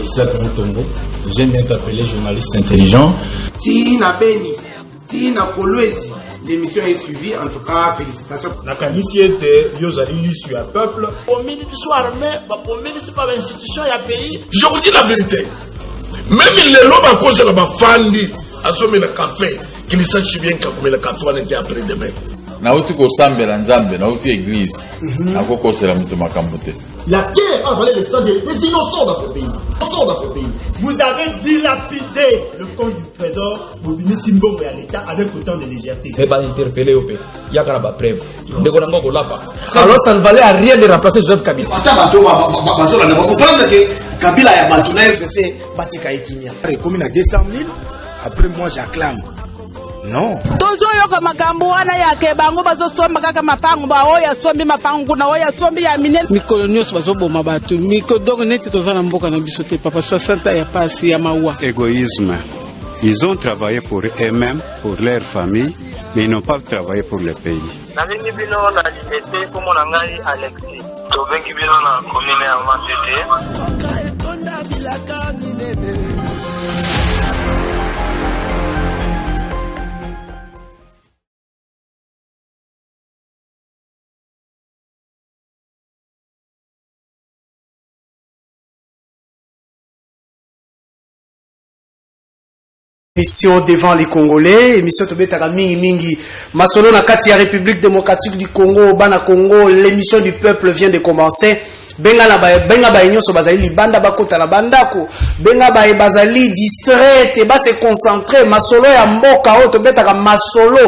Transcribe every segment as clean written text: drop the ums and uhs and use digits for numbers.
Isaac Mutombo, j'aime bien t'appeler journaliste intelligent. Tina Beni, Tina Kolwezi, l'émission est suivie, en tout cas, félicitations. La commission était, Yozali, sur un peuple. Au ministre soit armé, au ministre par l'institution et un pays. Je vous dis la vérité. Même les lobes à cause de la fandi, à ce le café, qu'ils sachent bien que le café va être après demain. Nauti ko sambe la nzambe, nauti église. Nako ko sera mutu makambote. La guerre a volé le sang des innocents dans ce pays. Vous avez dilapidé le compte du trésor pour venir Simbongo à l'État avec autant de légèreté. Mais pas interpeller au pays. Il y a quand même preuve. Alors ça ne valait à rien de remplacer Joseph Kabila. On comprendre que Kabila a battu c'est Batika Etimia. Comme il a 200 000, après moi j'acclame. Non. Toujours yoka makambo wana yake bango bazosomba kaka mapango ba oya sombi mapango na oya sombi ya minene mikolo nyos bazoboma bato miko donc neti tozana mboka na biso te papa 60 ya pasi ya mawa. Égoïsme. Ils ont travaillé pour eux-mêmes, pour leur famille, mais ils n'ont pas travaillé pour le pays. Na mingi bino na limité comme on ngai Alexis. To bengi bino na commune ya Matete. Émission devant les Congolais, émission tobetaka mingi masolo na kati ya République démocratique du Congo, bana Congo, l'émission du peuple vient de commencer. Benga ba nyonso bazali libanda bakota na bandako, benga ba bazali distrait et ba se concentrer masolo ya mboka o tobetaka masolo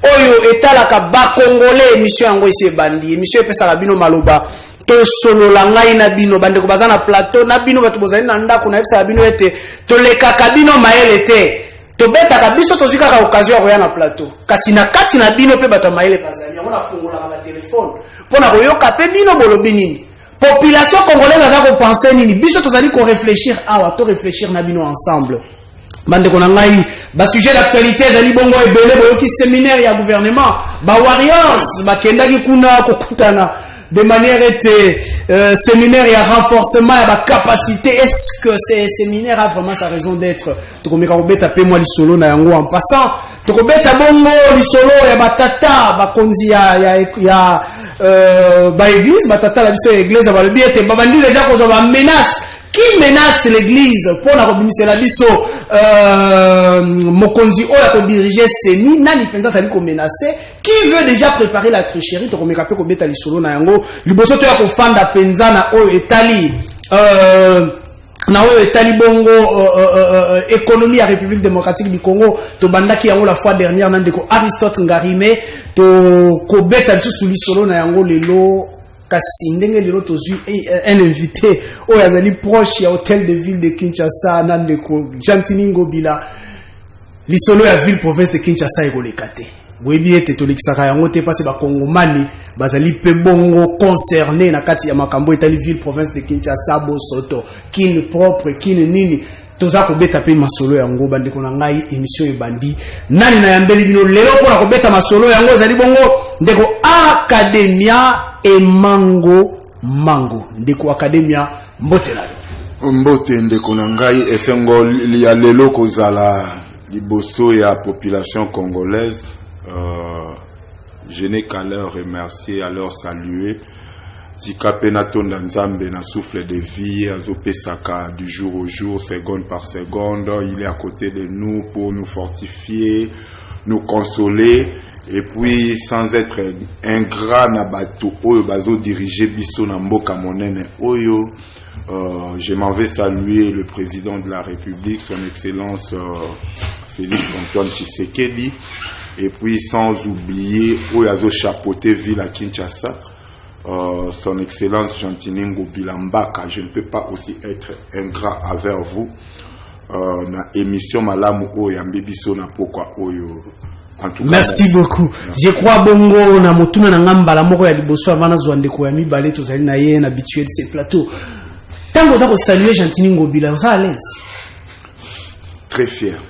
oyo etalaka ba Congolais, émission yango ise bandi, émission epesa bino maloba. To solo la ngai na bino bandeko bazana plateau na bino batu bozali na ndako na epesa bino ete to lekaka bino maele te. To beta kabiso to zika ka occasion ya na plateau. Kasi na kati na bino pe bato maele bazali. On a fongola na téléphone. Pona koyoka pe bino bolobi nini. Population congolaise a ko penser nini. Biso to zali ko réfléchir awa to réfléchir na bino ensemble. Bande ko na ngai ba sujet d'actualité zali bongo ebele boyoki séminaire ya gouvernement. Ba warriors ba kendaki kuna kokutana de manière séminaire et renforcement et la capacité. Est-ce que ces séminaires a vraiment sa raison d'être? Tokomeka kobeta pe moi lisolo na yango en passant. Tokobeta bongo lisolo ya batata bakonzi ya ba église batata la biso église ba le biete babandi déjà ko zo ba menace. Qui menace l'église pour la communauté la biso mokonzi oya ko diriger seni nani penza sali ko menacer? Qui veut déjà préparer la tricherie? To komeka pe ko beta lisolo na yango liboso to ya ko fanda penza na oyo etali na oyo etali bongo économie à République démocratique du Congo to bandaki yango la fois dernière na ndeko Aristote Ngarime to ko beta lisusu lisolo na yango lelo. Kasi ndenge lelo tozui un invité oyo azali proche ya hôtel de ville de Kinshasa na ndeko Jantiningo Bila lisolo ya ville province de Kinshasa ekoleka te boyebi ete tolekisaka yango te pasi bakongomani bazali pe bongo concerné na kati ya makambo etali ville province de Kinshasa bosoto kini propre kini nini toza kobeta pe masolo yango bandeko na ngai émission ebandi nani na yambeli bino lelo pona kobeta masolo yango ezali bongo ndeko Academia et Mango ndeko Academia mbote na mbote ndeko na ngai esengo ya lelo kozala liboso ya population congolaise. Je n'ai qu'à leur remercier, à leur saluer. Zikape tonda nzambe na souffle de vie, azopesaka du jour au jour, seconde par seconde. Il est à côté de nous pour nous fortifier, nous consoler. Et puis, sans être ingrat na bato oyo bazo diriger biso na mboka monene oyo, je m'en vais saluer le président de la République, son Excellence Félix Antoine Tshisekedi. Et puis, sans oublier oyo azo chapeauter ville à Kinshasa, son Excellence Jantiningo Bilambaka. Je ne peux pas aussi être ingrat envers vous. Na émission malamu oyo ambibiso na pokwa oyo. Merci beaucoup. Je crois bongo na motuna na ngambala moko ya liboso avana zwande ko ya mibale tozali na ye na habitué de ces plateaux. Tango za ko saluer Jantiningo Bila, vous à l'aise? Très fier.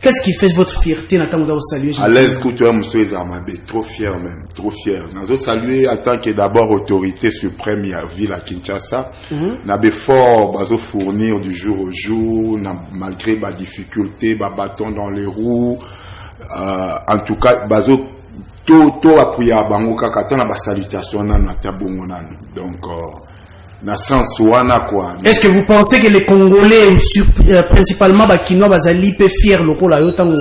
Qu'est-ce qui fait votre fierté Nathan vous saluer? À l'aise que tu as monsieur Zamabé, trop fier même, trop fier. Nous avons salué en tant que d'abord autorité suprême à ville à Kinshasa. Nous avons fort bazo fournir du jour au jour, malgré les difficultés, les bâtons dans les roues. En tout cas, bazo tout appuyé à bango kakata na ba salutation na tabongo nanu. Donc est-ce que vous pensez que les Congolais, principalement Bakinois, bazali pe fier loko la yotango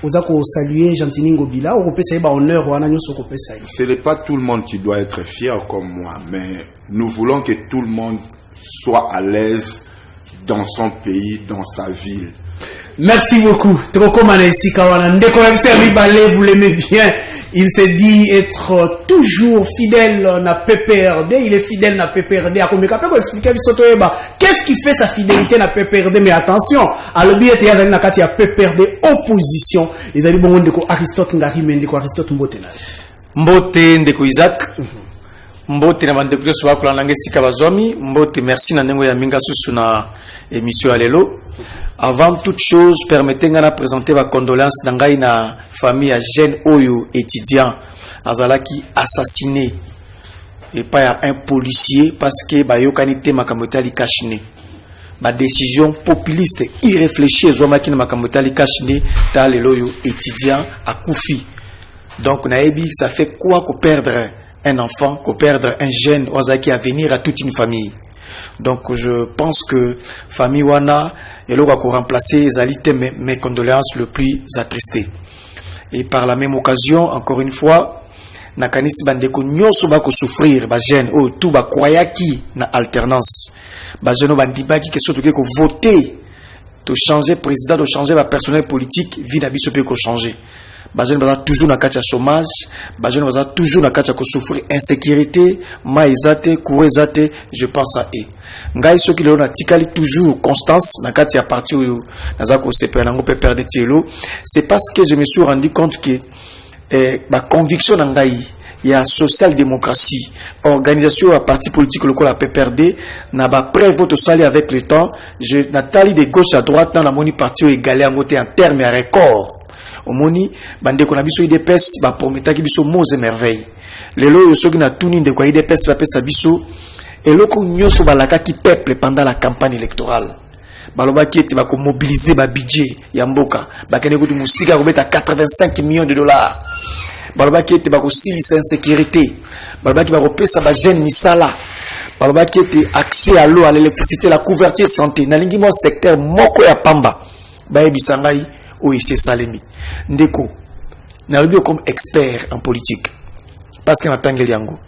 ozako saluer Gentini Ngobila ou peut savoir honneur ou ananyo soko pe ça? Ce n'est pas tout le monde qui doit être fier comme moi, mais nous voulons que tout le monde soit à l'aise dans son pays, dans sa ville. Merci beaucoup. Troko Manesi Kawana. Ndeko MC Balé, vous l'aimez bien. Il s'est dit être toujours fidèle à PPRD. Il est fidèle à PPRD. Qu'est-ce qui fait sa fidélité à PPRD? Mais attention, à l'objet il y a PPRD opposition. Ils ont dit bon ndeko Aristote Ngari Mendeko Aristote Mbote na. Mbote ndeko Isaac. Mbote na bandeko so bakula nange sika bazomi. Mbote merci na ndengo ya minga susu na émission alelo. Avant toute chose, permettez-moi de présenter ma condoléance dans la famille à jeune Oyo étudiant azalaki assassiné et pas un policier parce que bayokanité makamota li kashine. Ma décision populiste irréfléchie zomaki na makamota li kashine ta leloyo étudiant à Koufi. Donc naebi ça fait quoi qu'on perdre un enfant, qu'on perdre un jeune ozaki à venir à toute une famille. Donc je pense que famille wana et là qu'on remplacer mes condoléances le plus attristées. Et par la même occasion, encore une fois, nakanisi bandeko nyoso bako souffrir ba jeune oh tout ba kwayaki na alternance. Ba jeune bandibaki que surtout que voter to changer président, de changer ba personnel politique, vie na biso pe ko changer. Ba jeune baza toujours na kati ya chômage, ba jeune baza toujours na kati ya ko souffrir insécurité, maizate, kuezate, je pense à eux. Ngai soki lelo na tikali toujours constance na kati ya parti oyo nazako CPR nango pe perdre tielo, c'est parce que je me suis rendu compte que ma conviction na ngai ya social démocratie, organisation à parti politique local la PPRD na ba preuve to sali avec le temps, je natali de gauche à droite dans la moni parti égalé en côté en termes à record. Omoni bande ko na biso IDPS ba prometaki biso moze merveille. Lelo yo soki na tuni de ko IDPS ba pesa biso eloko nyoso balaka ki peuple pendant la campagne électorale. Baloba ki ete ba ko mobiliser ba budget ya mboka, ba kene ko tu musika ko beta 85 millions de dollars. Baloba ki ete ba ko silisa insécurité. Baloba ki ba ko pesa ba jeune misala. Baloba ki ete accès à l'eau, à l'électricité, la couverture santé. Na lingi mo secteur moko ya pamba. Ba ebisangai o ise salemi. Ndeko, na lui comme expert en politique. Parce que natangeli yango.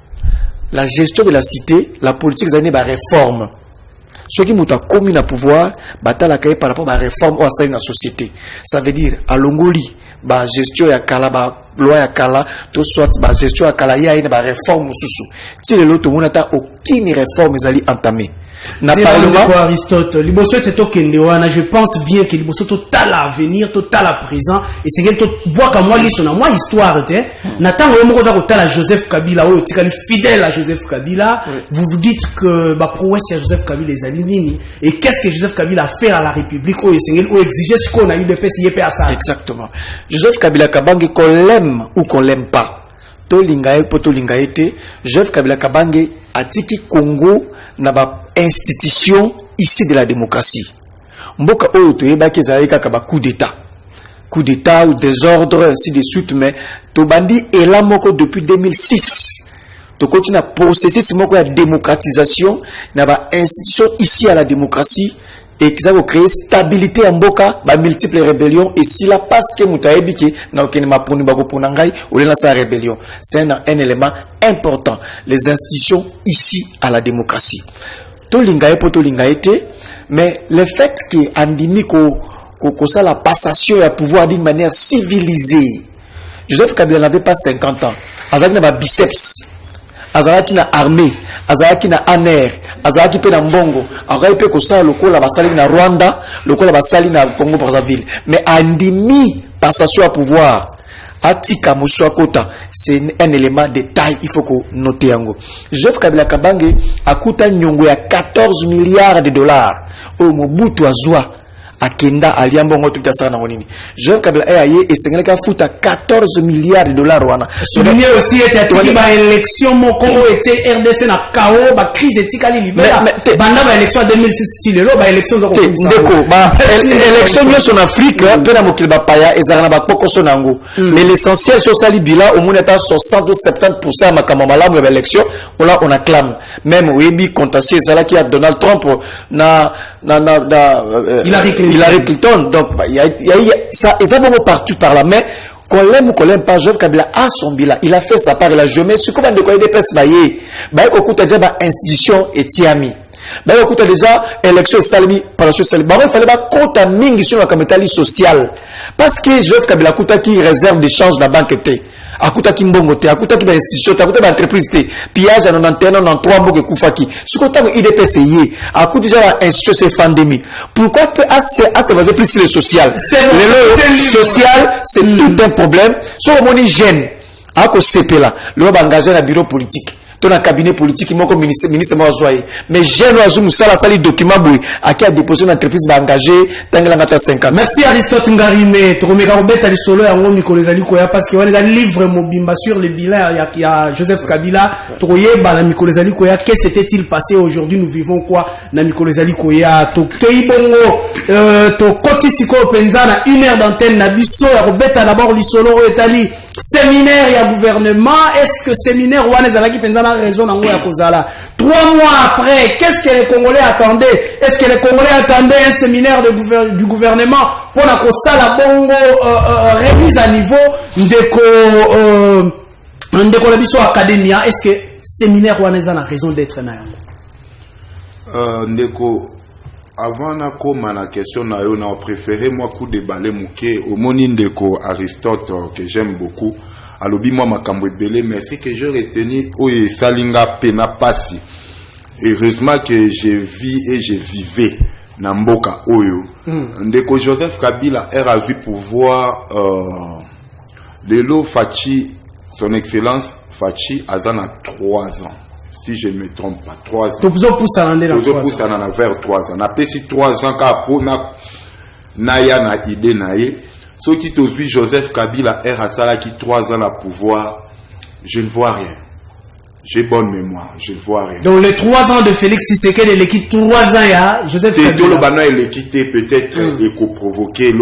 La gestion de la cité, la politique zane ba réforme. Ceux qui muta commis na pouvoir, batala kaye par rapport à la réforme ou à la société. Ça veut dire à Longoli, ba gestion ya kala ba loi ya kala, to soit ba gestion ya kala ya ina ba réforme mususu. Si le loto munata aucune réforme ezali entamée. Na parlement Aristote, liboso était tokende wana, je pense bien que liboso total à venir, total à présent et c'est que to bois comme moi liso na moi histoire te. Natanga yo moko za kotala Joseph Kabila oyo tikali fidèle à Joseph Kabila, vous vous dites que ba prouesse ya Joseph Kabila les alinini et qu'est-ce que Joseph Kabila a fait à la République oyo sengel o exiger ce qu'on a eu de PCP à ça. Exactement. Joseph Kabila Kabange qu'on l'aime ou qu'on l'aime pas. To lingae poto lingaete, Joseph Kabila Kabange atiki Congo na ba institution ici de la démocratie. Mboka oyo toyebaki ezali kaka ba coup d'état ou désordre ainsi de suite, mais to bandi ela moko depuis 2006 to continue à processus moko ya démocratisation na ba institution ici à la démocratie et qui va créer stabilité en mboka ba multiples rébellions et si la parce que mutayebi ki na okene maponi bako ponangai ou la sa rébellion, c'est un élément important, les institutions ici à la démocratie. Mais le fait que andimi ko ça la passation à pouvoir d'une manière civilisée. Joseph Kabila n'avait pas 50 ans. Azaki na biceps. Azaki na armée, Azaki na aner, Azaki pe na mbongo, Azaki pe ko ça lokola basali na Rwanda, lokola basali na Congo Brazzaville. Mais andimi passation à pouvoir. Atika Moussouakota, c'est un élément de taille, il faut qu'on note yango. Joseph Kabila Kabange a coûté nyongo ya 14 milliards de dollars. Au Mobutu Azwa, akenda aliambongo tout ça na nini Joseph Kabila aye esengela ka futa 14 milliards de dollars wana souligner aussi était ba élection moko était RDC na KO ba crise etikali libera banda ba élection 2006 style lo ba élection zo ko ndeko ba élection yo son Afrique pe na mokili ba paya ezana ba poko sonango mais l'essentiel sur sali bila au monde est à 60-70% makama malamu ya élection on acclame même webi contentieux ezala qui a Donald Trump na Hillary Clinton. Donc, il y a ça, et ça va partout par la main. Qu'on l'aime ou qu'on l'aime pas, Joseph Kabila a son bilan. Il a fait sa part. Il a jamais su comment de quoi il dépasse. Bah, écoute, déjà, institution et tiami. Bah, écoute, déjà, élection salmi, par la suite salmi. Bah, il fallait pas compte à mingi sur la camétalie sociale. Parce que Joseph Kabila kuta qui réserve d'échange la banque T. Akuta ki mbongo te, akuta ki ba institution te, akuta ba entreprise te, pillage en 93 mboke kufaki. Ce qu'on t'a IDPC yé, akuta déjà la institution c'est pandémie. Pourquoi peut assez vaser plus le social? Le social, c'est tout un problème. Sur le moni jeune, ako CP là, le va engager dans le bureau politique. Dans un cabinet politique, il m'a comme ministre Moazoye. Mais jeune oiseau, ça sali document boui, à qui a déposé une entreprise va engager dans la nata 50. Merci Aristote Ngarime, Toromeka Robert ali solo ya ngomi kolezali koya parce que on est dans le livre Mobimba sur le bilan il y a Joseph Kabila, Toroyeba na mikolezali koya, que s'était-il passé aujourd'hui, nous vivons quoi na mikolezali koya, to keibongo to koti siko penza na 1 heure d'antenne na biso ya Robert d'abord li solo etali séminaire ya gouvernement. Est-ce que séminaire wana ezalaki penza na raison nango ya kozala 3 mois après? Qu'est-ce que les Congolais attendaient? Est-ce que les Congolais attendaient un séminaire du gouvernement pour la kosala bongo remise à niveau ndeko la biso academia? Est-ce que séminaire wana ezana raison d'être na yango? Ndeko, avant na koma na question na yo, na préféré moi coup de balai mouké au moni ndeko Aristote que j'aime beaucoup. Alobi moi makambo ebele, mais c'est que j'ai retenu oye salinga pena pasi. Heureusement que je vis et je vivais na mboka oyo. Ndeko Joseph Kabila a vu pouvoir Lelo Fachi, son excellence Fachi Azana 3 ans. Si je ne me trompe pas, 3 ans. Donc, vous poussez vers 3 ans. On a passé 3 ans pour Naya na idée naïe. Ce qui te suit, Joseph Kabila Sala qui 3 ans à pouvoir, je ne vois rien. J'ai bonne mémoire, je ne vois rien. Donc les 3 ans de Félix Tshisekedi, il quitte 3 ans à Joseph Kabila. Il est quitté peut-être éco-provoqué,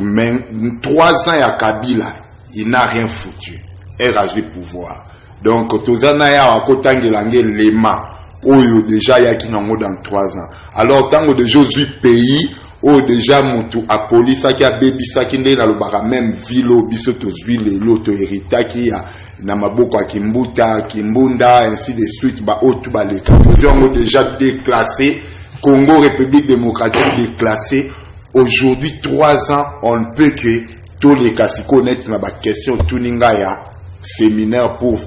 mais 3 ans à Kabila, il n'a rien foutu. Il a eu pouvoir. Donc, Tozana ya wakotangi langue lema, oyo déjà ya ki nango dans 3 ans. Alors, tango de Josué pays, oyo déjà mutu a police qui a baby saki nde na lobaka même vilo biso tozwi lelo to hérita ki ya na maboko kimbuta, kimbunda, ainsi de suite, ba otu ba leta. Tozongo déjà déclassé, Congo République démocratique déclassé. Aujourd'hui, 3 ans, on ne peut que tous les cas si connaître na ba question tuninga ya séminaire pour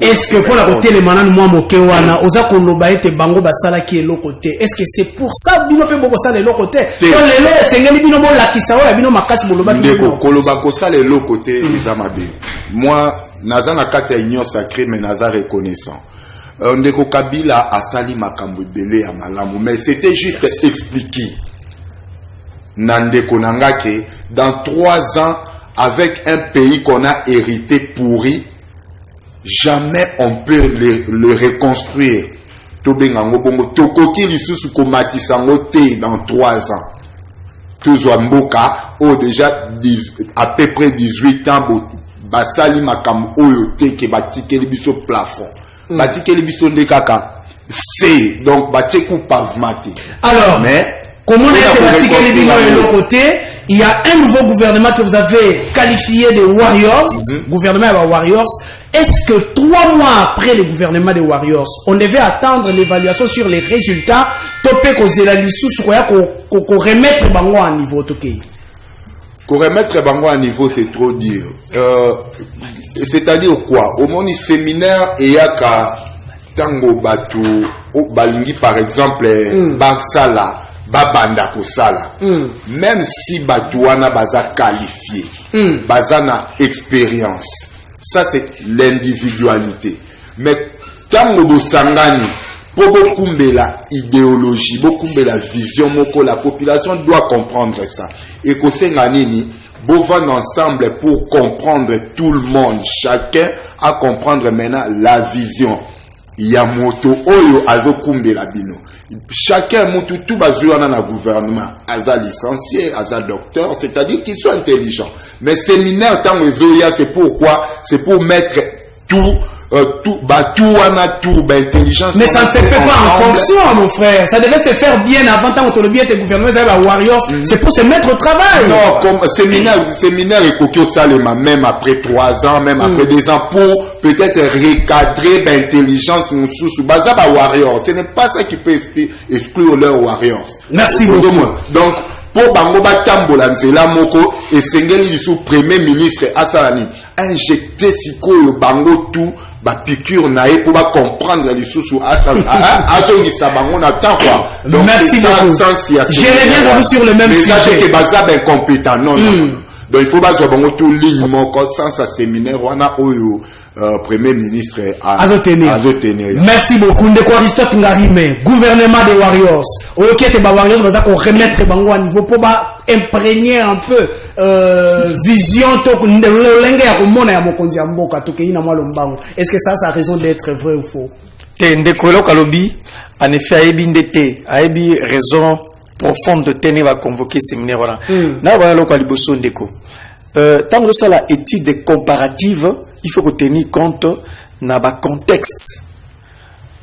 est-ce que pour la côté les manants moi moké wana oza koloba ete bango basala ki elo côté est-ce que c'est pour ça bino pe boko sala elo côté to lelo esengeli bino bo lakisa wa bino makasi boloba ndeko koloba ko sala elo côté les mabe moi naza na kati ya union sacrée mais naza reconnaissant ndeko Kabila asali makambo ebele ya malamu mais c'était juste expliqué nandeko nangake dans 3 ans avec un pays qu'on a hérité pourri, jamais on peut le reconstruire. Tokoki lisusu komati sango te dans 3 ans. Tozwa mboka o déjà à peu près 18 ans basali makam oyo te ke batikeli biso plafond. Batikeli biso ndekaka c'est donc batiku pavemate. Alors mais comment est-ce côté? Il y a un nouveau gouvernement que vous avez qualifié de Warriors, gouvernement des Warriors. Est-ce que 3 mois après le gouvernement des Warriors, on devait attendre l'évaluation sur les résultats, topé qu'on remettre Bango à niveau toké? Qu'on remettre Bango à niveau, c'est trop dire. C'est-à-dire quoi? Au moment du séminaire, il y a qu'à Tango Batu, Balingi par exemple, Barsala. Babanda Kosala. Même si Batouana baza qualifié, bazana expérience, ça c'est l'individualité. Mais Tango Bosangani, Pour beaucoup de la idéologie, beaucoup de la vision, la population doit comprendre ça. Et que c'est nini, vont ensemble pour comprendre tout le monde. Chacun a comprendre maintenant la vision. Il y a moto oyo azo kumbela bino. Chacun mutu tout bazouana dans le gouvernement, aza licencié, aza docteur, c'est-à-dire qu'ils sont intelligents. Mais séminaire tant c'est pourquoi? C'est pour mettre tout intelligence. Mais ça ne se fait pas en fonction, mon frère. Ça devait se faire bien avant tant que le bien était gouvernement, la Warriors. C'est pour se mettre au travail. Non, comme séminaire et Kokyo Salema, même après 3 ans, même après 2 ans, pour peut-être recadrer l'intelligence, Warriors. Ce n'est pas ça qui peut exclure leurs Warriors. Merci beaucoup. Donc, pour Bangoba Tambolanzela Moko et Sengeli du premier ministre Asalani, injecter Siko le Bango tout, piqûre naé pour comprendre les sous Merci beaucoup. Je reviens à vous sur le même sujet. Que Bazab incompétent. Non. Donc il faut pas tout ligne sans sa séminaire premier ministre Merci beaucoup. Ndeko Aristote Ngarime, gouvernement des Warriors. Ok, te Warriors, on va remettre Bango à niveau pour imprégner un peu vision. Est-ce que ça a raison d'être vrai ou faux? Ndeko Kalobi, en effet, Aebi raison profonde de tenir à convoquer ce séminaire. Voilà. Là, voilà le Kaliboso Ndeko. Tant que ça, la étude comparative, il faut tenir compte dans le contexte.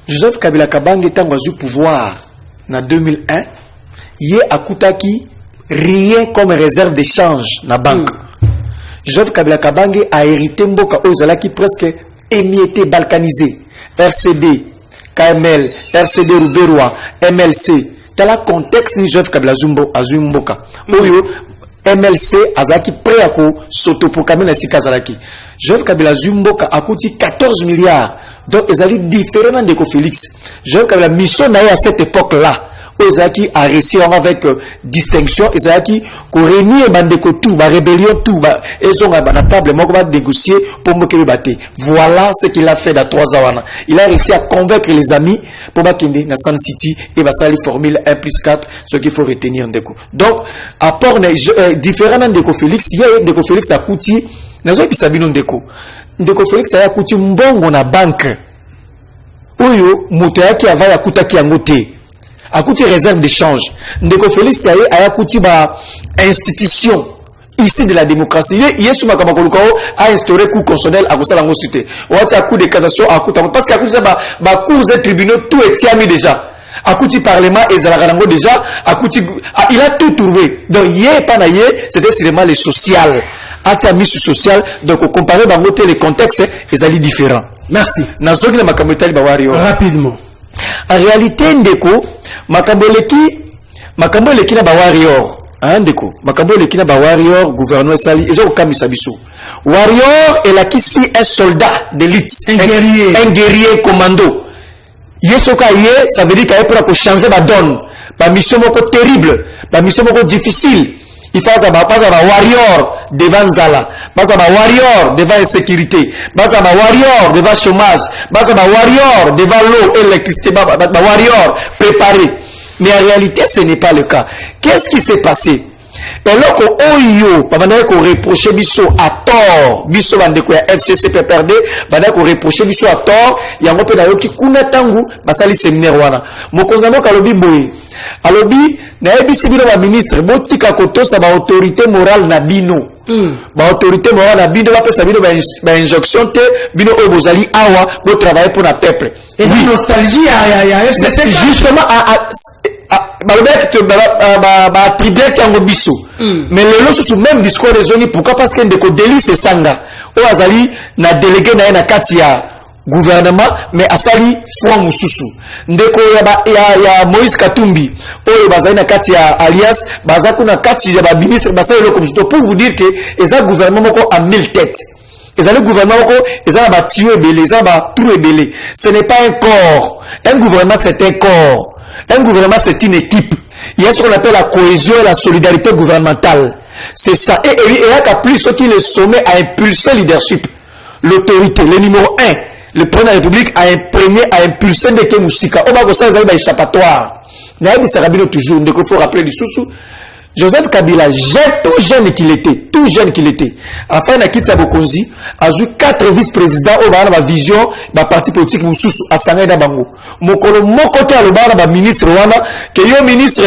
Joseph Kabila Kabange est au pouvoir en 2001. Il y a Akutaki rien comme réserve d'échange dans la banque. Joseph Kabila Kabange a hérité Mboka Ozalaki presque émietté, balkanisé. RCD, KML, RCD Rouberois, MLC. Dans le contexte ni Joseph Kabila Azumboka. MLC azaki prêt à s'autoproclamer na sikazalaki. Joseph Kabila Zumboka a coûté 14 milliards. Donc ils allaient différemment de Félix. Joseph Kabila mission à cette époque-là. Ozaki a réussi avec distinction. Ozaki ko réunir bandeko tout, ba rébellion tout, ils ont la table moko ba négocier pour me battre. Voilà ce qu'il a fait dans 3 ans. Il a réussi à convaincre les amis pour bakende na Sun City et va sali formule 1+4 ce qu'il faut retenir ndeko. Donc apport différemment de Félix, il y a de Félix a coûté nazo bisabino ndeko. Ndeko Félix a coûté mbongo na banque. Oyo moto yaki ava ya kutaki yangote. A coûté réserve d'échange. Ndeko Félix a coûté ba institution ici de la démocratie. Yesu Makamakoluko a instauré coup constitutionnel à Gosala Ngosité. Ou a coup de cassation à coup parce qu'à coup de ça ba cours et tribunaux tout est tiami déjà. À coup du parlement et Zalarango déjà à coup il a tout trouvé. Donc hier pas naïe, c'était seulement le social. A mis sur social donc comparé ba moté les contextes ils allaient différents. Merci. Nazoki na makamotali ba wario. Rapidement. En réalité ndeko makamboleki na ba warrior ndeko makamboleki na ba warrior gouverneur sali ezo kamisa biso warrior est là qui si un soldat d'élite un guerrier commando yesoka ye ça veut dire qu'il pour changer ba donne ba mission moko terrible ba mission moko difficile il faut ça ba warrior devant Zala, pas ba warrior devant insécurité, pas ba warrior devant chômage, pas ba warrior devant l'eau et l'électricité, ba warrior préparé. Mais en réalité, ce n'est pas le cas. Qu'est-ce qui s'est passé? Et là, qu'on reproche biso à tort, biso bandeko ya FCC PPRD, bandeko reproche biso à tort, yango pe na yoki kuna tangu basali séminaire wana. Mokonzamo kalobi boye. Alobi na ebisi bino ba ministre botika kotosa ba autorité morale na bino. Ba autorité morale na bino ba pesa bino ba injonction te bino o bozali awa bo travailler pour la peuple. Et oui. Nostalgie ya FCC justement mais le lot sous même discours raisonné pourquoi parce que ndeko délice sanga o azali na délégué na katia gouvernement mais asali front mususu ndeko ya Moïse Katumbi o bazali na katia alias bazaku na katia ba ministre basali le comme pour vous dire que eza gouvernement moko a 1000 têtes. Le gouvernement va tuer belé, va trouver belé. Ce n'est pas un corps. Un gouvernement c'est un corps. Un gouvernement c'est une équipe. Il y a ce qu'on appelle la cohésion et la solidarité gouvernementale. C'est ça. Et il y a qu'à plus ce qui est le sommet à impulser le leadership. L'autorité, le numéro 1. le président de la République a imprégné, a impulsé des Kemusika. On va voir ça, ils ont échappatoire. Naïbi Sarabino toujours, il faut rappeler du sous. Joseph Kabila, tout jeune qu'il était. Enfin, il a quitté Bokonzi, a eu 4 vice-présidents, au bas de vision, ma parti politique, Moussous, à Sangay Bango. Mon côté, à l'obara, ministre, que yo ministre,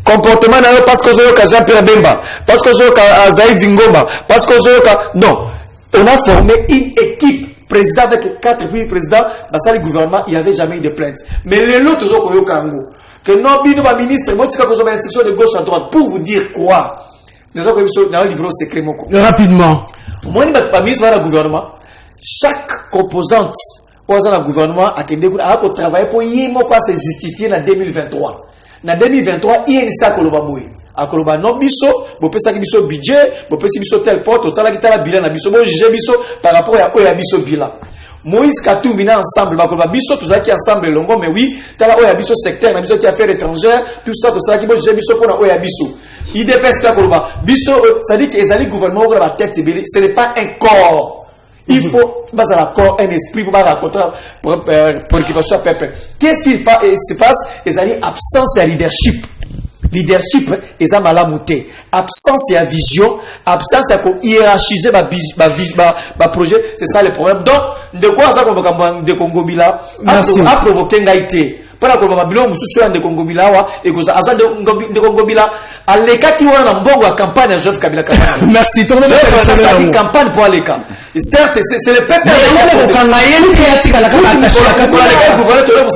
comportement, parce que j'ai Jean-Pierre Bemba, parce que j'ai Zaïd Ngoma, parce que j'ai, non. On a formé une équipe, président avec 4 vice-présidents, dans le gouvernement, il n'y avait jamais eu de plainte. Mais les autres, ils ont Kango. Que non, bino ba ministre, moi tu as besoin d'instruction de gauche à droite pour vous dire quoi? Nous avons un livre secret mon coup. Rapidement. Moi ni ba ministre dans le gouvernement, chaque composante au gouvernement a travaillé pour y mo quoi se justifier en 2023. En 2023, il y a une sac koloba boy. A koloba non biso, bo pesa ki biso budget, bo pesa biso tel porte, au sala ki tala bilan na biso, bo juger biso par rapport à oya biso bilan. Moïse Katumbi na ensemble bakoba biso tous qui ensemble longo mais oui tala oya biso secteur na biso qui affaires étrangères tout ça qui bo je biso pona oya biso IDPS ka koloba biso ça dit que ezali gouvernement ko la tête belé ce n'est pas un corps il faut bas à la corps un esprit pour raconter pour qu'il soit peuple qu'est-ce qui se passe ezali absence de leadership eza malamute absence de vision absence de hiérarchiser ba projet c'est ça le problème donc de quoi ça comme de Congo Bila a provoqué ngaité pour la comme bilo mususu de Congo Bila wa et que ça de Congo Bila aleka qui wana na mbongo ya campagne ya Joseph Kabila merci tourne la campagne pour aleka et certes c'est le peuple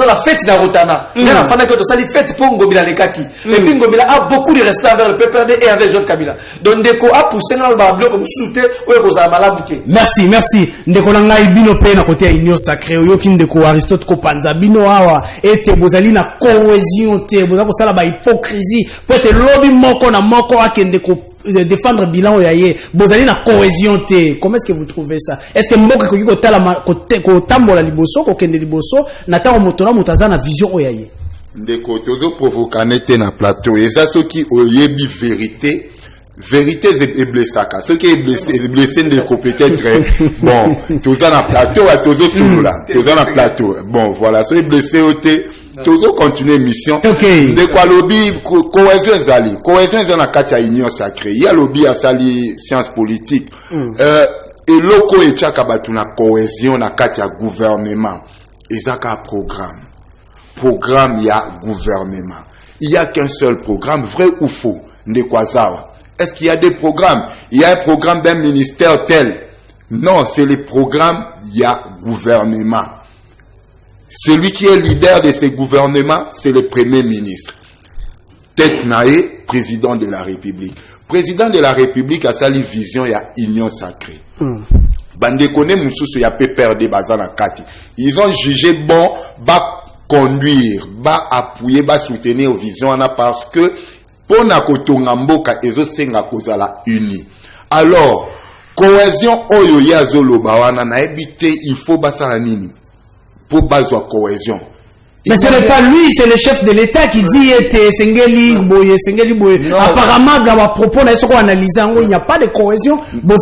la fête na Rotana na fana que ça la fête pour Ngobila lekaki et puis Ngobila a beaucoup de respect envers le peuple et envers Joseph Kabila donc Ndeko a poussé dans le bablo comme souté ou ko za malabuke merci Ndeko na ngai bino pe na côté union sacrée yo ki Ndeko Aristote Kopanza bino awa ete bozali na cohésion te boza ko sala ba hypocrisie pour te lobby moko na moko akende ko défendre bilan yaye bozali na cohésion te comment est-ce que vous trouvez ça est-ce que mboka ko ko tala ko tambola liboso ko kende liboso na tawo motora motaza na vision yaye ndeko tozo provocane te na plateau eza soki oyebi vérité est blessaka ce qui est blessé ndeko peut-être bon toza na plateau à tozo sulula toza na plateau bon voilà so est blessé oté toujours continuer mission de quoi lobby cohésion ezali na kati ya union sacrée ya lobby ya sali science politique et loko etiaka batu na cohésion na kati ya gouvernement ezaka programme ya gouvernement il y a qu'un seul programme vrai ou faux ndeko zawa est-ce qu'il y a des programmes il y a un programme d'un ministère tel non c'est le programme ya gouvernement. Celui qui est leader de ce gouvernement, c'est le premier ministre. Tête naé, président de la République. Président de la République a sali vision ya union sacrée. Bande kone mususu ya pe perdre bazana kati. Ils ont jugé bon ba conduire, ba appuyer, ba soutenir vision ana parce que pona kotonga mboka ezo senga kozala uni. Alors, cohésion oyo ya zoloba wana na ebité il faut basala nini? Pour base de cohésion. Mais ce n'est pas lui, c'est le chef de l'État qui dit Sengeli Boye. Apparemment, dans ma propos, il n'y a pas de cohésion. Le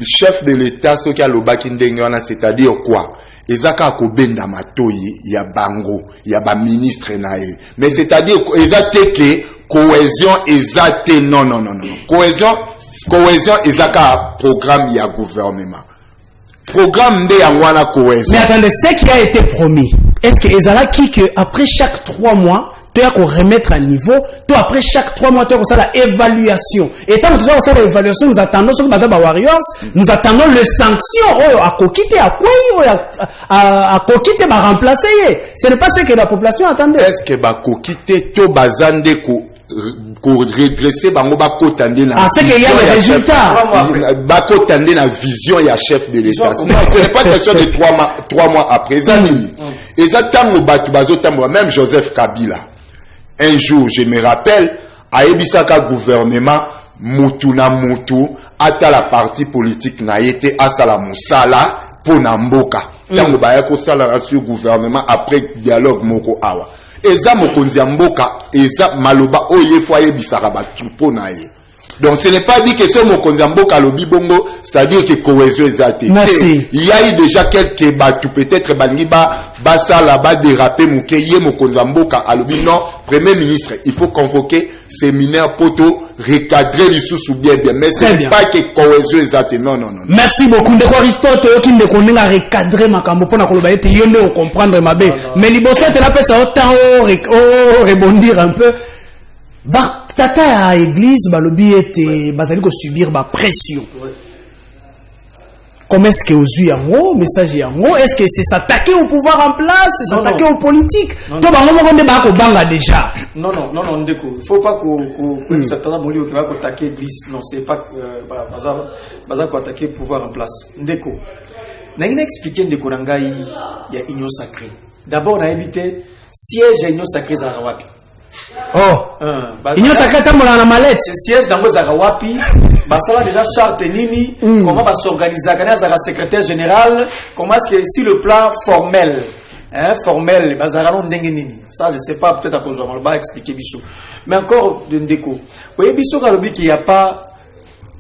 chef de l'État, ce qui a le bakindengana, c'est-à-dire quoi? Ezaka kobenda matoyi, il y a bango, il y a ba ministre nae. Mais c'est-à-dire ezate que cohésion ezate non. Cohésion ezaka programme ya gouvernement. Programme de Yangwana cohésion. Mais attendez, ce qui a été promis, est-ce que Ezala qui que après chaque 3 mois, tu as qu'on remettre à niveau, toi après chaque 3 mois, tu as qu'on la évaluation. Et tant que tu as ça l'évaluation, nous attendons sur Madame Warriors, nous attendons les sanctions, à kokite, à quoi, à kokite, à remplacer. Ce n'est pas ce que la population attendait. Est-ce que ba kokite to bazande ko redresser bango bakotande na c'est qu'il y a des résultats bakotande na vision ya chef de l'État. Ce n'est pas question de 3 mois après ça nini exactement batu bazotambola même Joseph Kabila un jour je me rappelle ayebisaka gouvernement mutu na mutu ata la parti politique na yete asala musala pona mboka tango baya ko sala sur gouvernement après dialogue moko awa eza mokonzi ya mboka eza maloba oye fo ayebisaka batu pona ye Donc ce n'est pas dit que ce mokonzambo kalobi bongo, c'est-à-dire que cohésion est. Merci. Il y a eu déjà quelques bateaux, peut-être bangiba basa là-bas déraper moukeye mokonzambo kalobi non, Premier ministre, il faut convoquer séminaire poto recadrer les sous bien, mais ce n'est pas que cohésion est. Non. Merci beaucoup. Ndeko Aristote qui ne connaît à recadrer makambo pona koloba ete yonde on comprendre ma bé. Mais liboso te la pesa autant rebondir un peu. Ba tata à église balobi ete bazali ko subir ba pression. Comment est-ce que aux yeux yango message yango est-ce que c'est s'attaquer au pouvoir en place, c'est s'attaquer aux politiques? To bango mo konde ba ko banga déjà. Non, ndeko. Il faut pas qu'on s'attende molio qui va attaquer l'église. Non, c'est pas bazar ko attaquer le pouvoir en place. Ndeko. Na ina expliquer ndeko nangai ya union sacrée. D'abord na éviter siège à union sacrée za wapi. Union sacrée tambola na mallette. Siège dans za wapi. Basala déjà charte nini, comment va s'organiser à secrétaire général, comment est-ce que si le plan formel, formel, bazarano ndenge nini. Ça je sais pas, peut-être à cause on va expliquer biso. Mais encore de ndeko. Vous voyez biso kalobi qu'il y a pas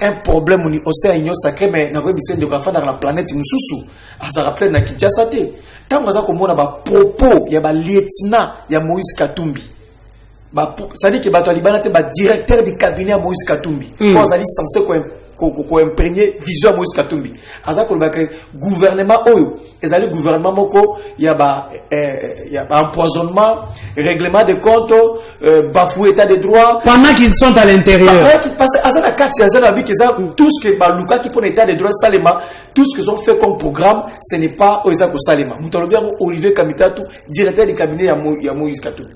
un problème au sein union sacrée, mais na ko biso ndeko afanda dans la planète mususu. Ça rappelle na Kinshasa te. Tant que ça komona ba propos, il y a ba lieutenant, il y a Moïse Katumbi. Ça dit que Bato Alibana te directeur du cabinet à Moïse Katumbi. Quand ça dit censé qu'on imprégner vision à Moïse Katumbi. Aza ko ba gouvernement oyo, ezali gouvernement moko il y a empoisonnement, règlement de comptes, bafoué état de droit pendant qu'ils sont à l'intérieur. Parce que aza na kati aza na bi que ça tout ce que baluka qui pour état de droit salema, tout ce qu'ils ont fait comme programme, ce n'est pas oza ko salema. Mutalobi Olivier Kamitatu, directeur du cabinet à Moïse Katumbi.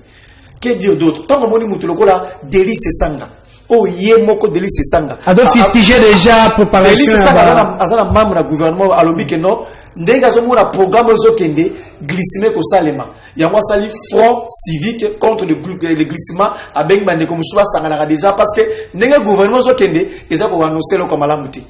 Que dire d'autre? Tant que moni mutuloko là, Délice Sanga. Oh, yemoko Délice Sanga. A donc fustigé déjà préparation. Délice Sanga, azana membre du gouvernement, alobi que non. Ndenga zomo na programme zo kende, glissime ko salema. Yamwa sali front civique contre le glissement, a beng bande comme souvent sanga déjà parce que ndenga gouvernement zo kende, eza ko annoncer lo comme alamuti.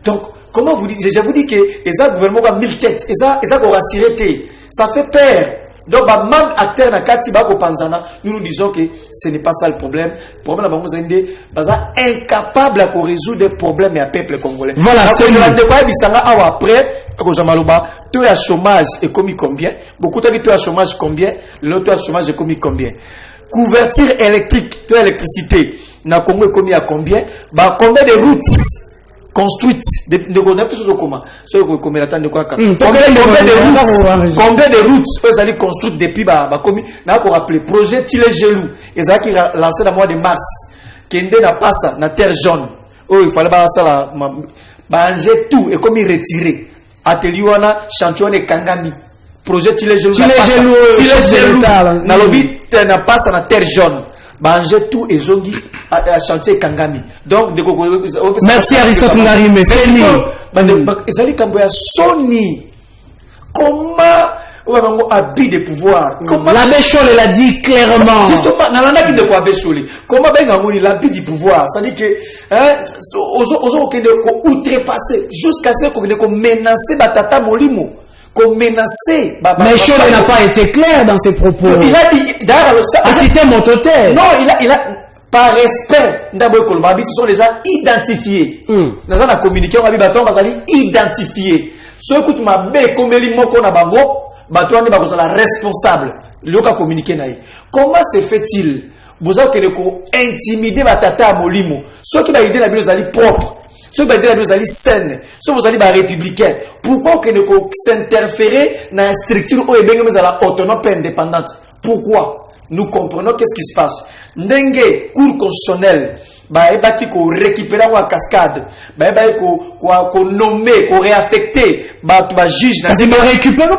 Donc, comment vous dites, je vous dis que eza gouvernement a 1000 têtes, eza ko rassuré, ça fait peur. Donc, même acteur na kati ba ko panzana, nous disons que ce n'est pas ça le problème. Le problème là bango zende baza incapable à résoudre des problèmes et à peuple congolais. Voilà, c'est la de quoi bisanga après ko zamaloba, taux de chômage est commis combien? Beaucoup de taux de chômage combien? Le taux de chômage est commis combien? Couverture électrique, taux d'électricité na Congo est commis à combien? Ba combien de routes construites de comment combien de routes ils allaient construire depuis commis n'a pas rappelé projet Tilé Gelou ils allaient lancé dans le mois de mars kende na passa na terre jaune oh il fallait ça la banger tout et comme il retiré atelier wana champion et kangami projet Tilé Gelou na lobby na passa na terre jaune banger tout et zongi à chantier Kangami. Donc merci Aristote Ngari mais c'est lui ezali kambo ya soni comment on habit de pouvoir l'abbé Chole l'a dit clairement justement nalanda ki de quoi abbé Chole comment benga ngoni l'habit du pouvoir ça dit que ozo kende ko outrepasser jusqu'à ce qu'on menacer batata molimo qu'on menacer mais Chole n'a pas été clair dans ses propos il a dit d'ailleurs c'était mon total non il a par respect ndabo kolbabi ce sont déjà identifiés dans la communication on va identifier ceux qui m'a bé comme les mots qu'on a bango bato on va la responsable le cas communiquer naï comment se fait-il vous avez que ko intimider batata molimo ceux qui va aider la bio ali propre ceux qui va aider la bio ali saine ceux vous allez ba républicain pourquoi que ne ko s'interférer dans la structure où est bien mais à la autonome et indépendante pourquoi nous comprenons qu'est-ce qui se passe. Ndenge cour constitutionnel, ba ebaki ko récupérer en cascade, ba ebaki ko nommer, ko réaffecter, ba juge na ba récupérer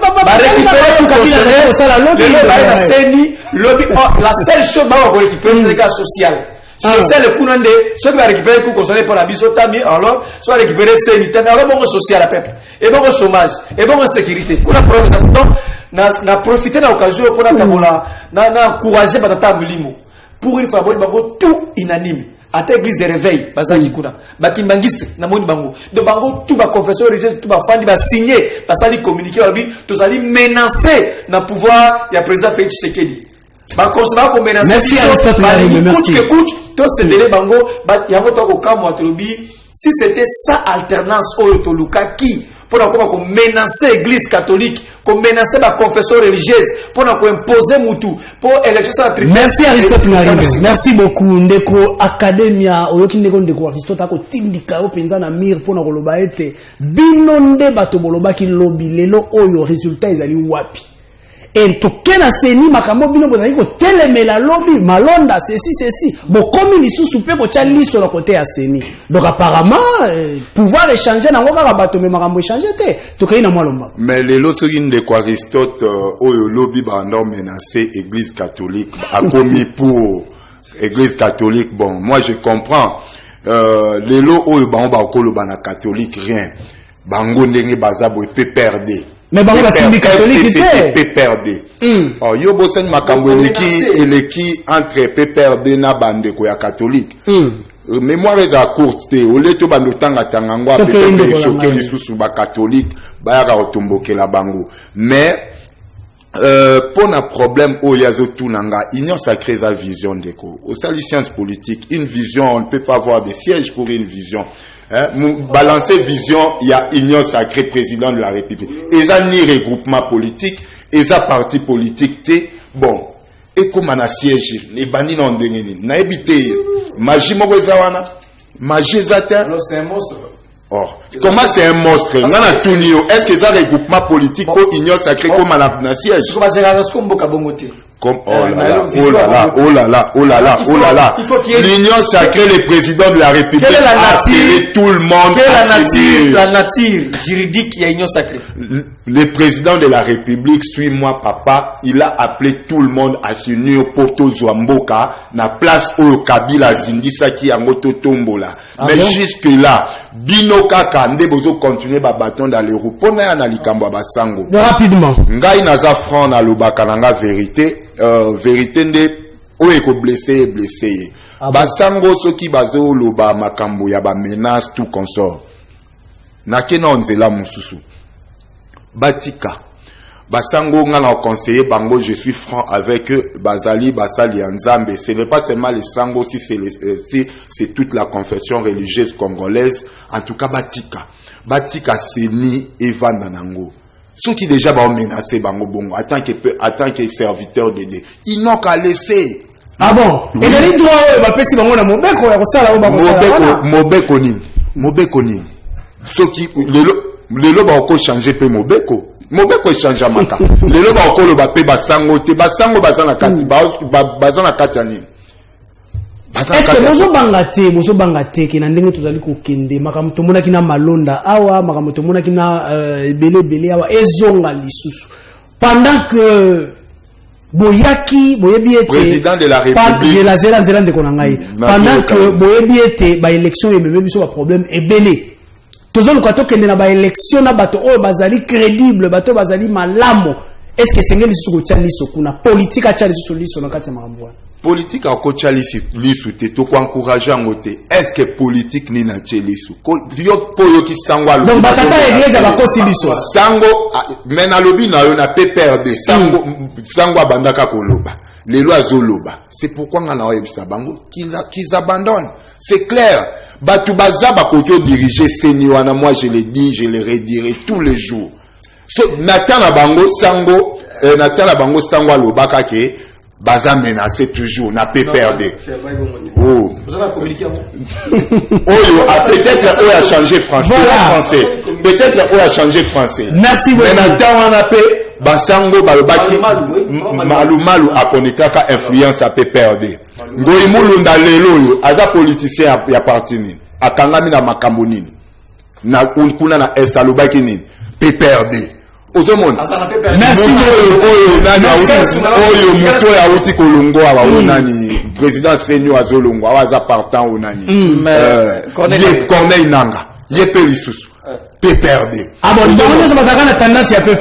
la seule chose ba ko récupérer le cas social. Social le kunande, ceux qui va récupérer cour constitutionnel pour la bisotami, alors soit récupérer sanitaire, alors bon social à peuple, et bon chômage, et bon sécurité. Kuna problème na profiter de l'occasion pour na encourager batata mulimo pour une fois bango tout inanime à ta église de réveil bazaki kuna bakimbangiste na moni bango de bango tout ba confesseur religieux tout ba fandi ba signer basali communiquer ba bi to ali menacer na pouvoir ya président Félix Tshisekedi ba conserver comme menacer merci Aristote merci écoute to cédé bango yango to ko kamwa to lobi si c'était ça alternance oyo to lukaki pour qu'on menacer l'église catholique, qu'on menacer la confession religieuse, pour qu'on imposer Moutou, pour élection ça. Merci Aristote Naribe. Merci beaucoup. Ndeko Academia, oyoki ndeko Aristote ako tindika o penza na mir pour na koloba ete binonde bato boloba ki lobby lelo oyo résultat ezali wapi. Et to kena seni makambo bino bozali ko telemela lobby malonda ceci bokomi lisusu pe bocha liso na côté ya seni. Donc apparemment pouvoir échanger na ngokaka bato me makambo échanger te to kaina mwalomba. Mais les lots de Aristote oyo lobby bando menacé église catholique a commis pour église catholique. Bon, moi je comprends les lots oyo ba okolo bana catholique rien. Bango ndenge bazabo peut perdre. Mais bango ba simbi catholique te peut perdre. Oh yo bosen makambo eleki entre peut perdre na bande ko ya catholique. Mémoire est à courte te au leto bando tanga ngwa peut-être choquer les sous ba catholique ba ya otomboke la bango. Mais pour un problème au yazo tunanga union sacrée sa vision déco au sali science politique une vision on ne peut pas avoir de siège pour une vision. Balancer vision, il y a union sacrée président de la République. Et ça ni regroupement politique, et ça parti politique, bon. Et comme on a siège, les bandits n'ont donné, n'a évité, magie mogozawana, magie zatin. Alors c'est un monstre. Oh, comment c'est un monstre? Est-ce que ça regroupement politique ou union sacrée comme on a siège? Comme oh là là. L'union sacrée, le président de la République a attiré tout le monde. Quelle est la nature juridique il y a union sacrée? Le président de la République, suis-moi papa, il a appelé tout le monde à s'unir pour Poto Zouamboka, na place au Kabila Zindisa qui a moto tombola. Mais jusque là, Binoka Kande bozo continuer ba bâton dans les roues. Pona na likambo basango. Rapidement. Ngai naza franc na lobaka nanga vérité. Vérité nde oyo ko blessé. Basango soki bazo loba makambo ya ba menace tout consort. Na kena onzela mususu. Batika. Basango ngana conseiller bango je suis franc avec eux Bazali Basali Nzambe. Ce n'est pas seulement les sango si c'est toute la confession religieuse congolaise. En tout cas Batika. Batika Seni Evan Banango. Ceux qui déjà vont menacer Bango Bongo en tant que serviteur de Dieu, ils n'ont qu'à laisser. Ah bon? Oui. Et les droits, bah pesi bango na mobeko ya kosala ou ba kosala. Mobeko nini. Ceux qui le lo ba ko changer pe mobeko change amaka. Le lo ba ko lo ba pe basango te basango bazana kati bazana kati ani. Est-ce que bozo bangate kina ndenge tozali kokende makambo tomona kina malonda awa makambo tomona kina belé awa ezonga lisusu pendant que boyaki boyebi ete président de la République la zela ndeko na ngai pendant que boyebi ete ba élection yememe biso ba problème ebele tozolo kwa tokende na ba élection na bato oyo bazali crédible bato bazali malamo est-ce que sengeli lisusu ko chaliso kuna politique a chaliso liso na kati ya makambo politique a kocha lisu te to encourager ngote est-ce que politique ni na chelisu yo poyo ki sangwa donc batata église ba kosi liso sango mena lobi na yo na pe perdre sango abandaka koloba lelo azoloba c'est pourquoi ngana oyebisa bango qu'ils abandonnent c'est clair batu bazaba ko diriger seni wana moi je le dis je le redirai tous les jours so natana bango sango sango alobaka ke baza menacé toujours n'a pas perdu. Oh. Peut-être on a changé français. Peut-être on a changé français. Merci beaucoup. Mais maintenant on a fait basango balobaki malu a konekaka influence a peut perdre. Ngoimulu ndalelo aza politicien ya parti ni. Akangami na makambo nini. Na kuna na est alobaki nini. Peut perdre. Merci muto ya uti kolongo awa onani président senior azolongo awaza partant onani Corneille Nanga yepe lisusu pe perdre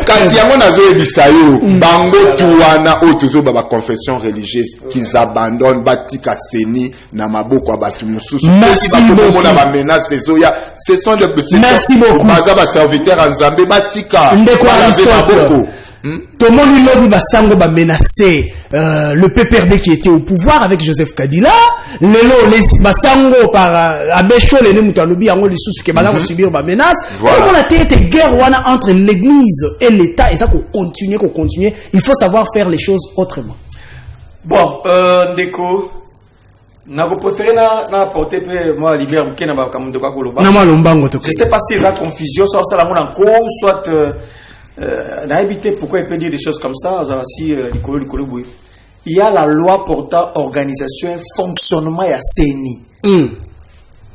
kasi yango nazoyebisa yo bango tuwana oyo tozoba ba confession religieuse qu'ils abandonnent batika seni na maboko ya bato mosusu bakomona bamenace ezoya ce sont de baza baserviteur ya nzambe batika balave maboko. Tomoni lobi basango ba menacer le PPRD qui était au pouvoir avec Joseph Kabila lelo les basango par abesho les mutu alobi yango lisusu ke bala ko subir ba menace. On a été guerre wana entre l'église et l'état et ça ko continuer il faut savoir faire les choses autrement. Bon, ndeko na ko préférer na porter moi libère mkena ba kamundo ka koloba. Na malombango to. Je sais pas si il y a confusion soit ça la mon en cause soit n'a évité pourquoi il peut dire des choses comme ça si il y a la loi portant organisation et fonctionnement et CENI.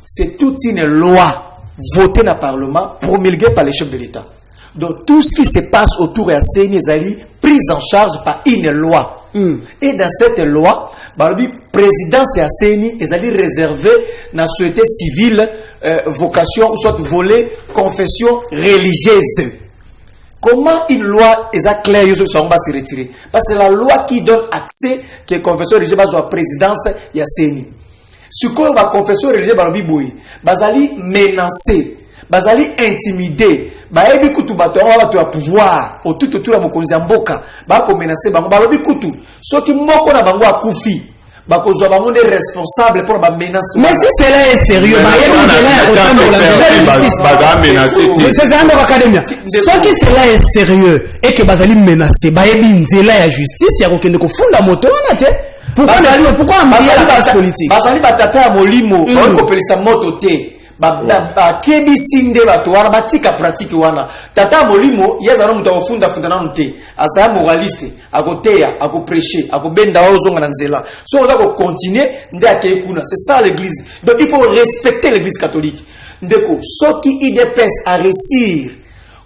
C'est toute une loi votée dans le Parlement, promulguée par les chefs de l'État. Donc tout ce qui se passe autour de la CENI est prise en charge par une loi. Et dans cette loi, la présidence de la CENI est réservée dans la société civile, vocation, ou soit volet, confession religieuse. Comment une loi est claire, on va se retirer? Parce que c'est la loi qui donne accès que la confession religieuse à la présidence de la CENI. Ce que la confession religieuse est menacée, intimidée, baebi kutu bato bato ya pouvoir autour la mokonzi mboka ba ko menacer bango balobi kutu soki moko na bango akufi ba ko zo bango des responsables pour ba menace. Mais si cela est sérieux c'est ça dans l'académie. Soki cela est sérieux et que bazali menacer baebi nzela ya justice ya kokende ko funda moto wana te. Pourquoi la base politique bazali batata ya molimo ba ko pelisa moto te. Kebi sinde bato wana batika pratique wana tata molimo yezana mutu ofunda nanu te asa moraliste akoteya akoprêcher akobenda ozonga na nzela so oza ko continuer nde akekuna. C'est ça l'église. Donc il faut respecter l'église catholique. Ndeko soki IDPS a réussir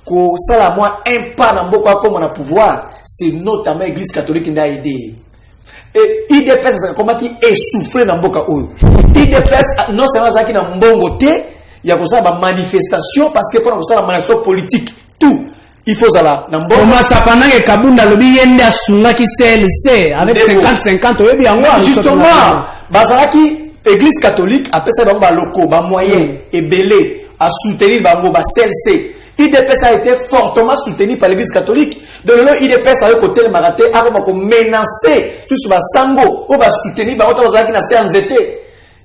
ko sala moi un pas na mboko comme na pouvoir, c'est notamment l'église catholique nda aider. Et IDPS c'est comment qui essoufflé dans mboka oyo. IDPS non seulement ça qui na mbongo te, il y a comme ça ba manifestation parce que pour ça la manifestation politique tout il faut ça là na mbongo. Comment ça pendant que Kabunda lobi yende asunga ki CLC avec 50-50 oyebi yango justement bazalaki église catholique après ça ba locaux ba moyen ebelé à soutenir bango ba CLC. IDPS a été fortement soutenu par l'église catholique. De l'eau, IDPS a eu côté le marathé, a menacé sur le sango, ou va soutenir,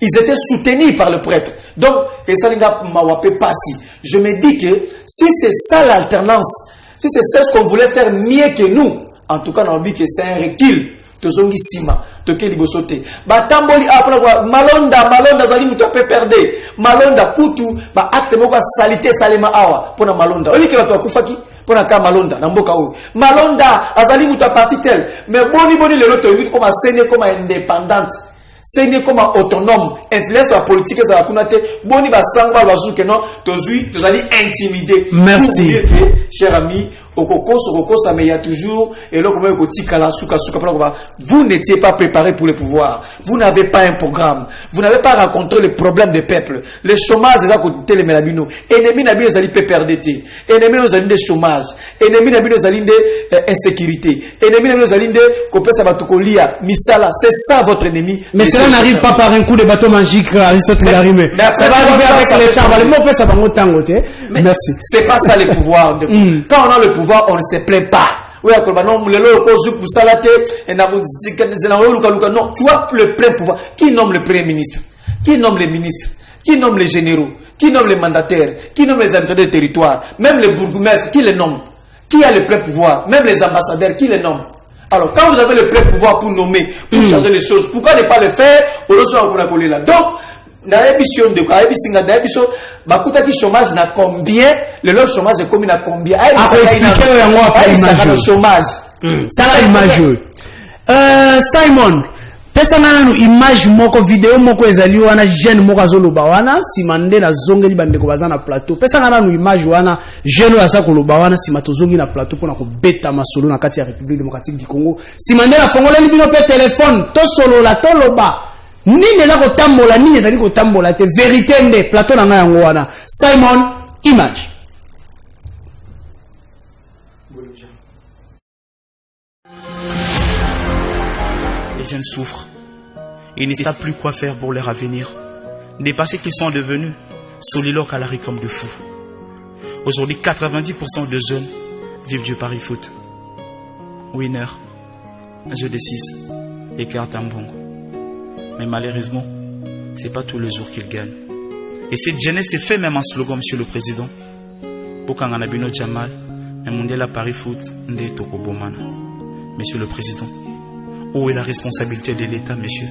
ils étaient soutenus par le prêtre. Donc, et ça n'a pas si. Je me dis que si c'est ça l'alternance, si c'est ça ce qu'on voulait faire mieux que nous, en tout cas, on a vu que c'est un recul. Tozongi sima toke libosote batamboli apla malonda zali muto pe perdre malonda kutu ba acte moko salité salema awa pona malonda oli ke bato akufaki pona ka malonda na mboka oyo malonda azali muto parti tel mais boni lelo to yiki comme CENI comme indépendante CENI comme autonome influence la politique ça kuna te boni ba sangba bazu que non tozali intimidé. Merci cher ami. Okokosa, mais il y a toujours, et là, vous n'étiez pas préparé pour le pouvoir. Vous n'avez pas un programme. Vous n'avez pas rencontré le problème des peuples. Le chômage, c'est ça que les Mélabino. Ennemis n'abîment les alliés perdétés. Ennemis nous alliés de chômage. Ennemis n'abîment les alliés de insécurité. Ennemis n'abîment les alliés de Kopesa Batukolia, Misala. C'est ça votre ennemi. Mais cela n'arrive pas par un coup de bateau magique, Aristote Garimé. Ça va arriver avec les temps. Merci. C'est pas ça le pouvoir. Quand on a le pouvoir, on ne se plaint pas. Oui, non, tu as le plein pouvoir. Qui nomme le premier ministre? Qui nomme les ministres? Qui nomme les généraux? Qui nomme les mandataires? Qui nomme les administrateurs de territoire? Même les bourgmestres, qui les nomme? Qui a le plein pouvoir? Même les ambassadeurs, qui les nomme? Alors, quand vous avez le plein pouvoir pour nommer, pour changer les choses, pourquoi ne pas le faire? Donc, dans l'émission de le chômage n'a combien le chômage est combien à combien chômage ça la image Simon pesa nanu image moko vidéo moko ezali wana jeune moko azoloba wana simande na zongeli bandeko bazana plateau pesa nanu image wana jeune asa koloba wana sima tozongi na plateau pona ko beta masolo na kati ya République démocratique du Congo simande na fongola libino pe téléphone to solo la toloba nini la kotambola nini ezali kotambola te vérité nde plateau na yango wana Simon image. Les jeunes souffrent. Ils ne savent plus quoi faire pour leur avenir. Dépassés qu'ils sont devenus, soliloques à la rue comme de fous. Aujourd'hui, 90% de jeunes vivent du pari foot. Winner, un jeu de 6 et carte en bongo. Mais malheureusement, c'est pas tous les jours qu'ils gagnent. Et cette jeunesse s'est fait même un slogan, Monsieur le Président. Bokanganabino Jamal, un mondial à Paris Foot, Nde Tokobomana. Monsieur le Président, où est la responsabilité de l'État, monsieur?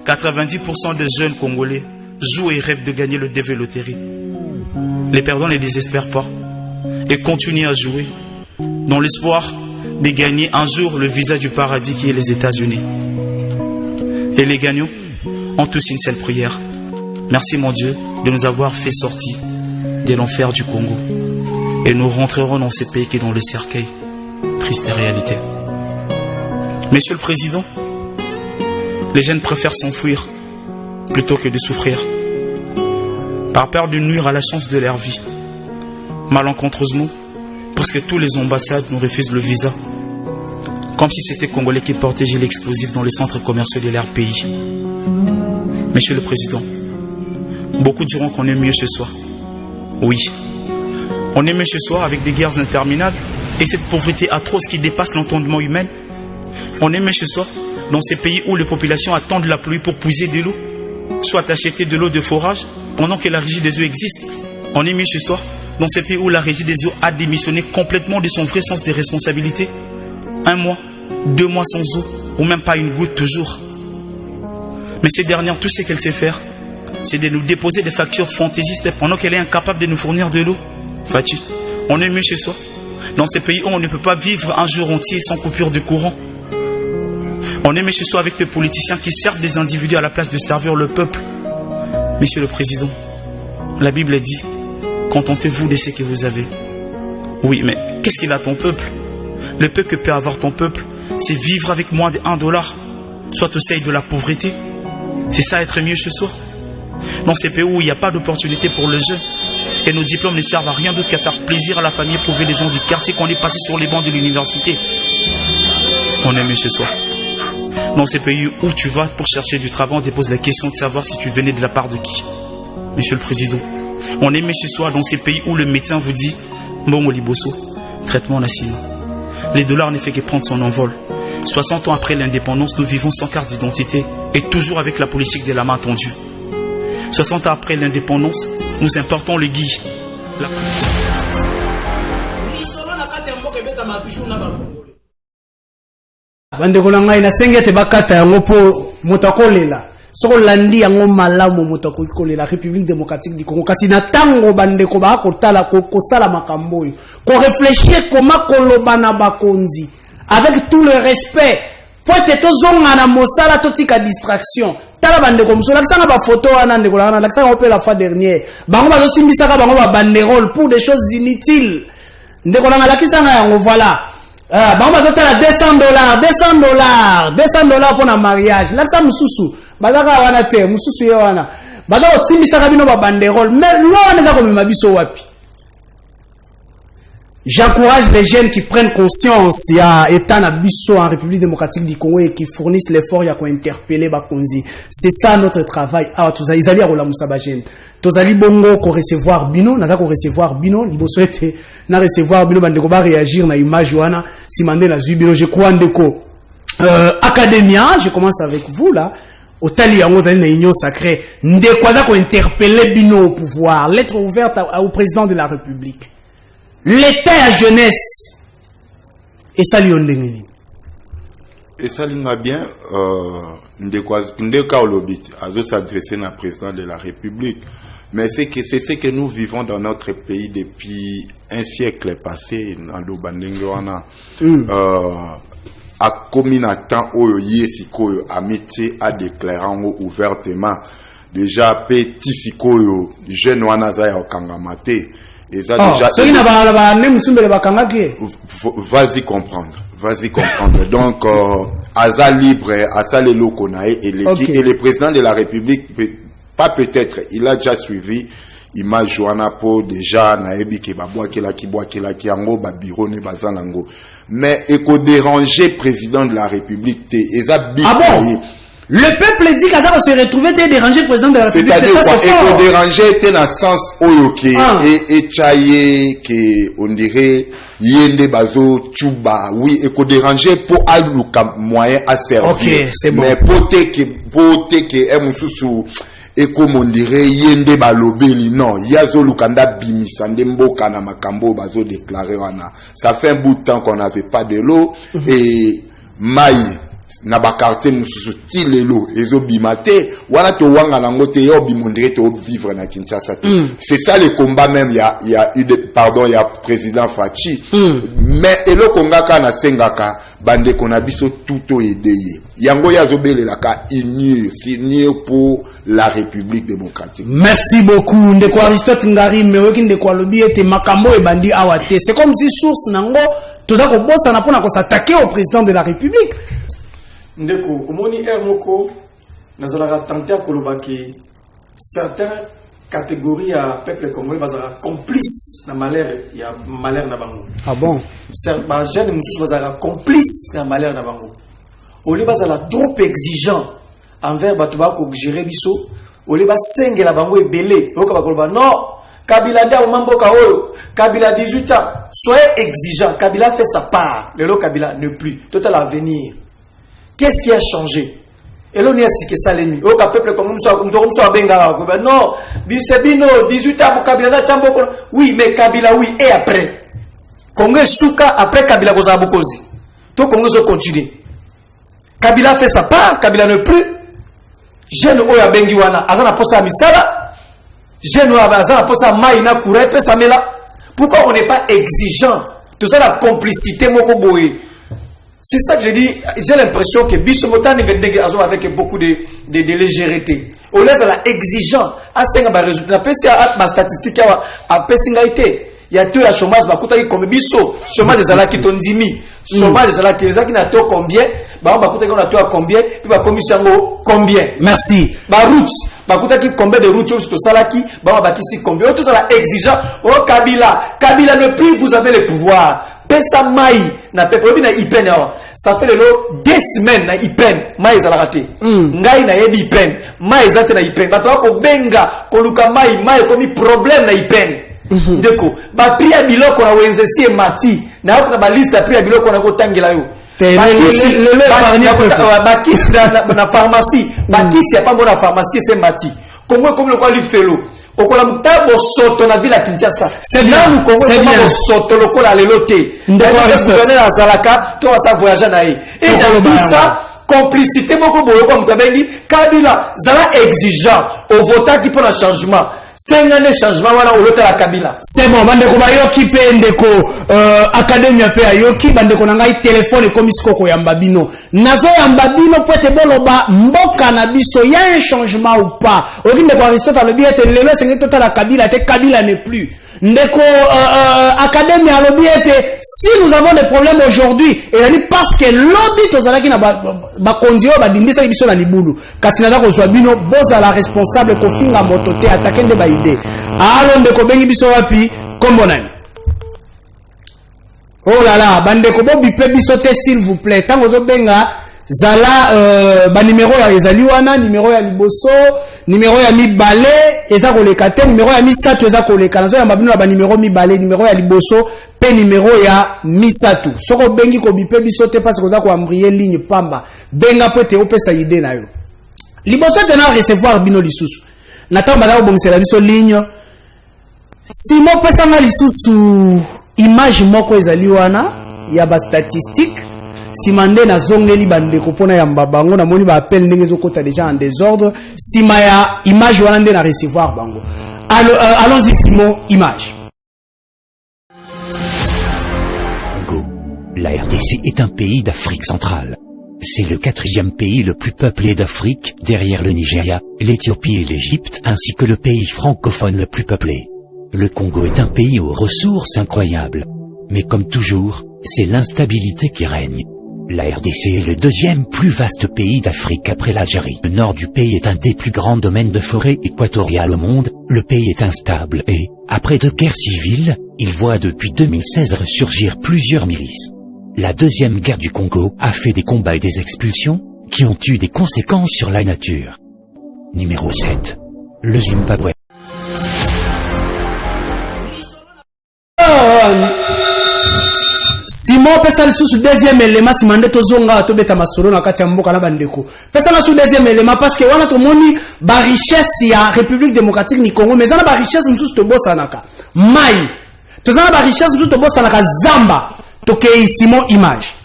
90% des jeunes Congolais jouent et rêvent de gagner le DV Loterie. Les perdants ne désespèrent pas et continuent à jouer dans l'espoir de gagner un jour le visa du paradis qui est les États-Unis. Et les gagnants ont tous une seule prière. Merci mon Dieu de nous avoir fait sortir de l'enfer du Congo. Et nous rentrerons dans ces pays qui est dans le cercueil. Triste réalité. Monsieur le Président, les jeunes préfèrent s'enfuir plutôt que de souffrir, par peur de nuire à la chance de leur vie. Malencontreusement, parce que tous les ambassades nous refusent le visa, comme si c'était Congolais qui portaient l'explosif dans les centres commerciaux de leur pays. Monsieur le Président, beaucoup diront qu'on est mieux ce soir. Oui, on est mieux ce soir avec des guerres interminables et cette pauvreté atroce qui dépasse l'entendement humain. On est mieux ce soir dans ces pays où les populations attendent la pluie pour puiser de l'eau, soit acheter de l'eau de forage pendant que la régie des eaux existe. On est mieux ce soir dans ces pays où la régie des eaux a démissionné complètement de son vrai sens des responsabilités. 1 mois, 2 mois sans eau, ou même pas une goutte toujours. Mais ces dernières, tout ce qu'elle sait faire, c'est de nous déposer des factures fantaisistes pendant qu'elle est incapable de nous fournir de l'eau. Fatu, on est mieux ce soir dans ces pays où on ne peut pas vivre un jour entier sans coupure de courant. On est mieux ce soir avec les politiciens qui servent des individus à la place de servir le peuple. Monsieur le Président, la Bible dit, contentez-vous de ce que vous avez. Oui, mais qu'est-ce qu'il a ton peuple? Le peu que peut avoir ton peuple, c'est vivre avec moins de $1, soit au seuil de la pauvreté. C'est ça être mieux ce soir. Dans ces pays où il n'y a pas d'opportunité pour les jeunes, et nos diplômes ne servent à rien d'autre qu'à faire plaisir à la famille et prouver les gens du quartier qu'on est passé sur les bancs de l'université. On est mieux ce soir. Dans ces pays où tu vas pour chercher du travail, on te pose la question de savoir si tu venais de la part de qui. Monsieur le Président, on est mieux ce soir dans ces pays où le médecin vous dit Mbongo Liboso, traitement Nassima. Les dollars ne fait que prendre son envol. 60 ans après l'indépendance, nous vivons sans carte d'identité et toujours avec la politique de la main tendue. 60 ans après l'indépendance, nous importons le gui. bandeko na ngai nasengi ete bakata yango po moto akolela soko landi yango malamu moto akolela République démocratique du Congo kasi na tango bandeko bakotala kosala makambo oyo ko réfléchir comment koloba na bakonzi avec tout le respect po ete tozonga na mosala totika distraction tala bandeko moso lakisanga ba photo wana ndeko na lakisanga pe la fois dernière bango bazosimbisaka bango ba banderole pour des choses inutiles ndeko na lakisanga yango voilà. Bango bazotala $200 pour na mariage. Là ça mususu. Bazaka wana te mususu ye wana. Bazaka timisaka bino ba banderole. Mais loin neza ko mema biso wapi. J'encourage les jeunes qui prennent conscience ya état na biso en République démocratique du Congo et qui fournissent l'effort ya ko interpeller ba konzi. C'est ça notre travail. Ah tous izali ya ko la musaba jeune. Tozali bongo ko recevoir bino, naza ko recevoir bino, liboso ete na recevoir bino bandeko ba réagir na image wana, si mandé na zubino je crois ndeko academia, je commence avec vous là, au tali yango zali na union sacrée, ndeko aza ko interpeller bino au pouvoir, lettre ouverte au président de la République. L'état à jeunesse et ça li ondengeni. Et ça l'inga bien ndeko olobiti azo s'adresser na président de la République. Mais c'est ce que nous vivons dans notre pays depuis un siècle passé. À Kominatan, Yesiko, Amitié a déclaré ouvertement déjà petit Sikoyo, jeune Wanazaya au Kangamate. Et ça déjà. Vas-y comprendre. Vas-y comprendre. Donc, Aza libre, Asa Lelo Konae et le président de la République. Pas peut-être, il a déjà suivi image Joana Po déjà naebi ke babwa kela ki ango ba bureau ne bazanango mais eko déranger président de la République te eza big Le peuple dit qu'à ça se retrouver t'es dérangé le président de la République. C'est-à-dire quoi? Et qu'on dérangeait était dans le sens oyoke et chaye que on dirait yende bazo chuba. Oui, et qu'on dérangeait pour aluka moyen à servir. Ok, c'est bon. Mais pour que emususu et comme on dirait yende balobeli non yazo lukanda bimisande mboka na makambo bazo déclaré wana. Ça fait un bout de temps qu'on n'avait pas de l'eau et maï na bakarté mususu tilelo ezo bimate wana to wanga na ngote yo bimondire to vivre na Kinshasa. C'est ça le combat même il y a eu il y a président Fachi mais eloko ngaka na sengaka bande kona biso tuto edeye yango yazo belelaka unir pour la République démocratique. Merci beaucoup ndeko Aristote Ngari mewoki ndeko alobi ete makambo e bandi awate. C'est comme si source nango toza ko bossa na pona ko s'attaquer au président de la République. Ndeko, omoni moko nazalaka tenté à kolobaki certaines catégories à peuple congolais bazala complice na malheur na bango. Ah bon? Ba jeune mususu bazala complice na malheur na bango. Oli bazala trop exigeant envers bato ba ko gérer biso, oli ba sengela bango ebele, oka ba koloba non, Kabila nda mamboka oyo, Kabila 18 ans, soyez exigeant, Kabila fait sa part, le Kabila ne plus, total avenir. Qu'est-ce qui a changé? Et l'on est assis que ça l'ennemi. Au peuple comme nous benga. Non, Bisebino, 18 ans pour Kabila Chamboko. Oui, mais Kabila, oui, et après. Congo Souka, après Kabila Gozabokozi. Tout Congo se continue. Kabila fait sa part, Kabila ne plus. Jeune Oya Bengiwana, Azana Posa Misala. Jeune Oya Azana Posa Maïna Kouré, Pesamela. Pourquoi on n'est pas exigeant? Tout ça, la complicité, Mokoboé. C'est ça que je dis, j'ai l'impression que Bissomota avec beaucoup de légèreté. On laisse la exigeant. À 5 résultats, ma statistique a pessingaité. Il y a deux à chômage, comme Bisso, chômage des ala qui t'ont 10 000, chômage des ala qui n'a pas combien, on a combien, puis ma commission combien. Merci. Ma route, qui combien de routes, tout ça là qui, combien, tout ça là exigeant. Oh Kabila ne plus, vous avez le pouvoir. Pesa mai na pepe na ipen ça fait le 2 semaines na ipen mai za la raté ngai na yebi ipen mai za te na ipen bato ko benga ko luka mai komi problème na ipen ndeko ba priya biloko na wenzesi e mati na ko na ba liste ya priya biloko na ko tangela yo bakisi na pharmacie bakisi ya pambo na pharmacie c'est mati Congo comme le quoi lui fait l'eau. Au Kolamutabo soto na ville à Kinshasa. C'est bien. Nous Congo comme soto le kola leloté. Ndeko la Zalaka, toi ça voyager naï. Et dans tout ça, complicité beaucoup boyo comme Kabengi, Kabila, Zala exigeant au votant qui pour le changement. C'est un année changement voilà au lotel à Kabila. C'est bon, bandeko bayoki pe ndeko académie pe ayoki bandeko na ngai téléphone comme iskoko ya mbabino. Nazo ya mbabino po te boloba mboka na biso y a un changement ou pas. Oki ndeko Aristote le bien te lelo c'est total à Kabila te Kabila n'est plus. Ndeko académie a lobby était si nous avons des problèmes aujourd'hui et là parce que lobby tozalaki na ba konzio ba dindisa biso na libulu kasi na ko zwabino boza la responsable ko finga moto te attaquer de ba idée alo ndeko bengi biso wapi kombo nani oh là là bande ko bobi pe biso te s'il vous plaît tango zo benga zala ba numéro ya ezali wana numéro ya liboso numéro ya mibale eza koleka te numéro ya misato eza koleka nazo ya mabino ba numéro mibale numéro ya liboso pe numéro ya misato soko bengi ko bipe biso te parce que za ko ambrier ligne pamba benga pote opesa idée na yo liboso te na recevoir bino lisusu na tamba na bomisela biso ligne si mo pesa na lisusu image moko ezali wana ya ba statistique Simande na zongeli bandeko pona ya mbabango na moni ba appel ndenge zokota déjà en désordre sima ya image wana nde na recevoir bango allons-y Simon image. Congo. La RDC est un pays d'Afrique centrale. C'est le 4e pays le plus peuplé d'Afrique, derrière le Nigeria, l'Éthiopie et l'Égypte, ainsi que le pays francophone le plus peuplé. Le Congo est un pays aux ressources incroyables. Mais comme toujours, c'est l'instabilité qui règne. La RDC est le 2e plus vaste pays d'Afrique après l'Algérie. Le nord du pays est un des plus grands domaines de forêt équatoriale au monde. Le pays est instable et, après 2 guerres civiles, il voit depuis 2016 ressurgir plusieurs milices. La 2e guerre du Congo a fait des combats et des expulsions, qui ont eu des conséquences sur la nature. Numéro 7. Le Zimbabwe. Simon pesa le sous deuxième élément si mandé tozonga to beta masolo na kati ya mboka na bandeko. Pesa na sous deuxième élément parce que wana to moni ba richesse ya République démocratique du Congo mais na ba richesse msusu to bossa naka. Mai. To na ba richesse msusu to bossa naka zamba to ke Simon image.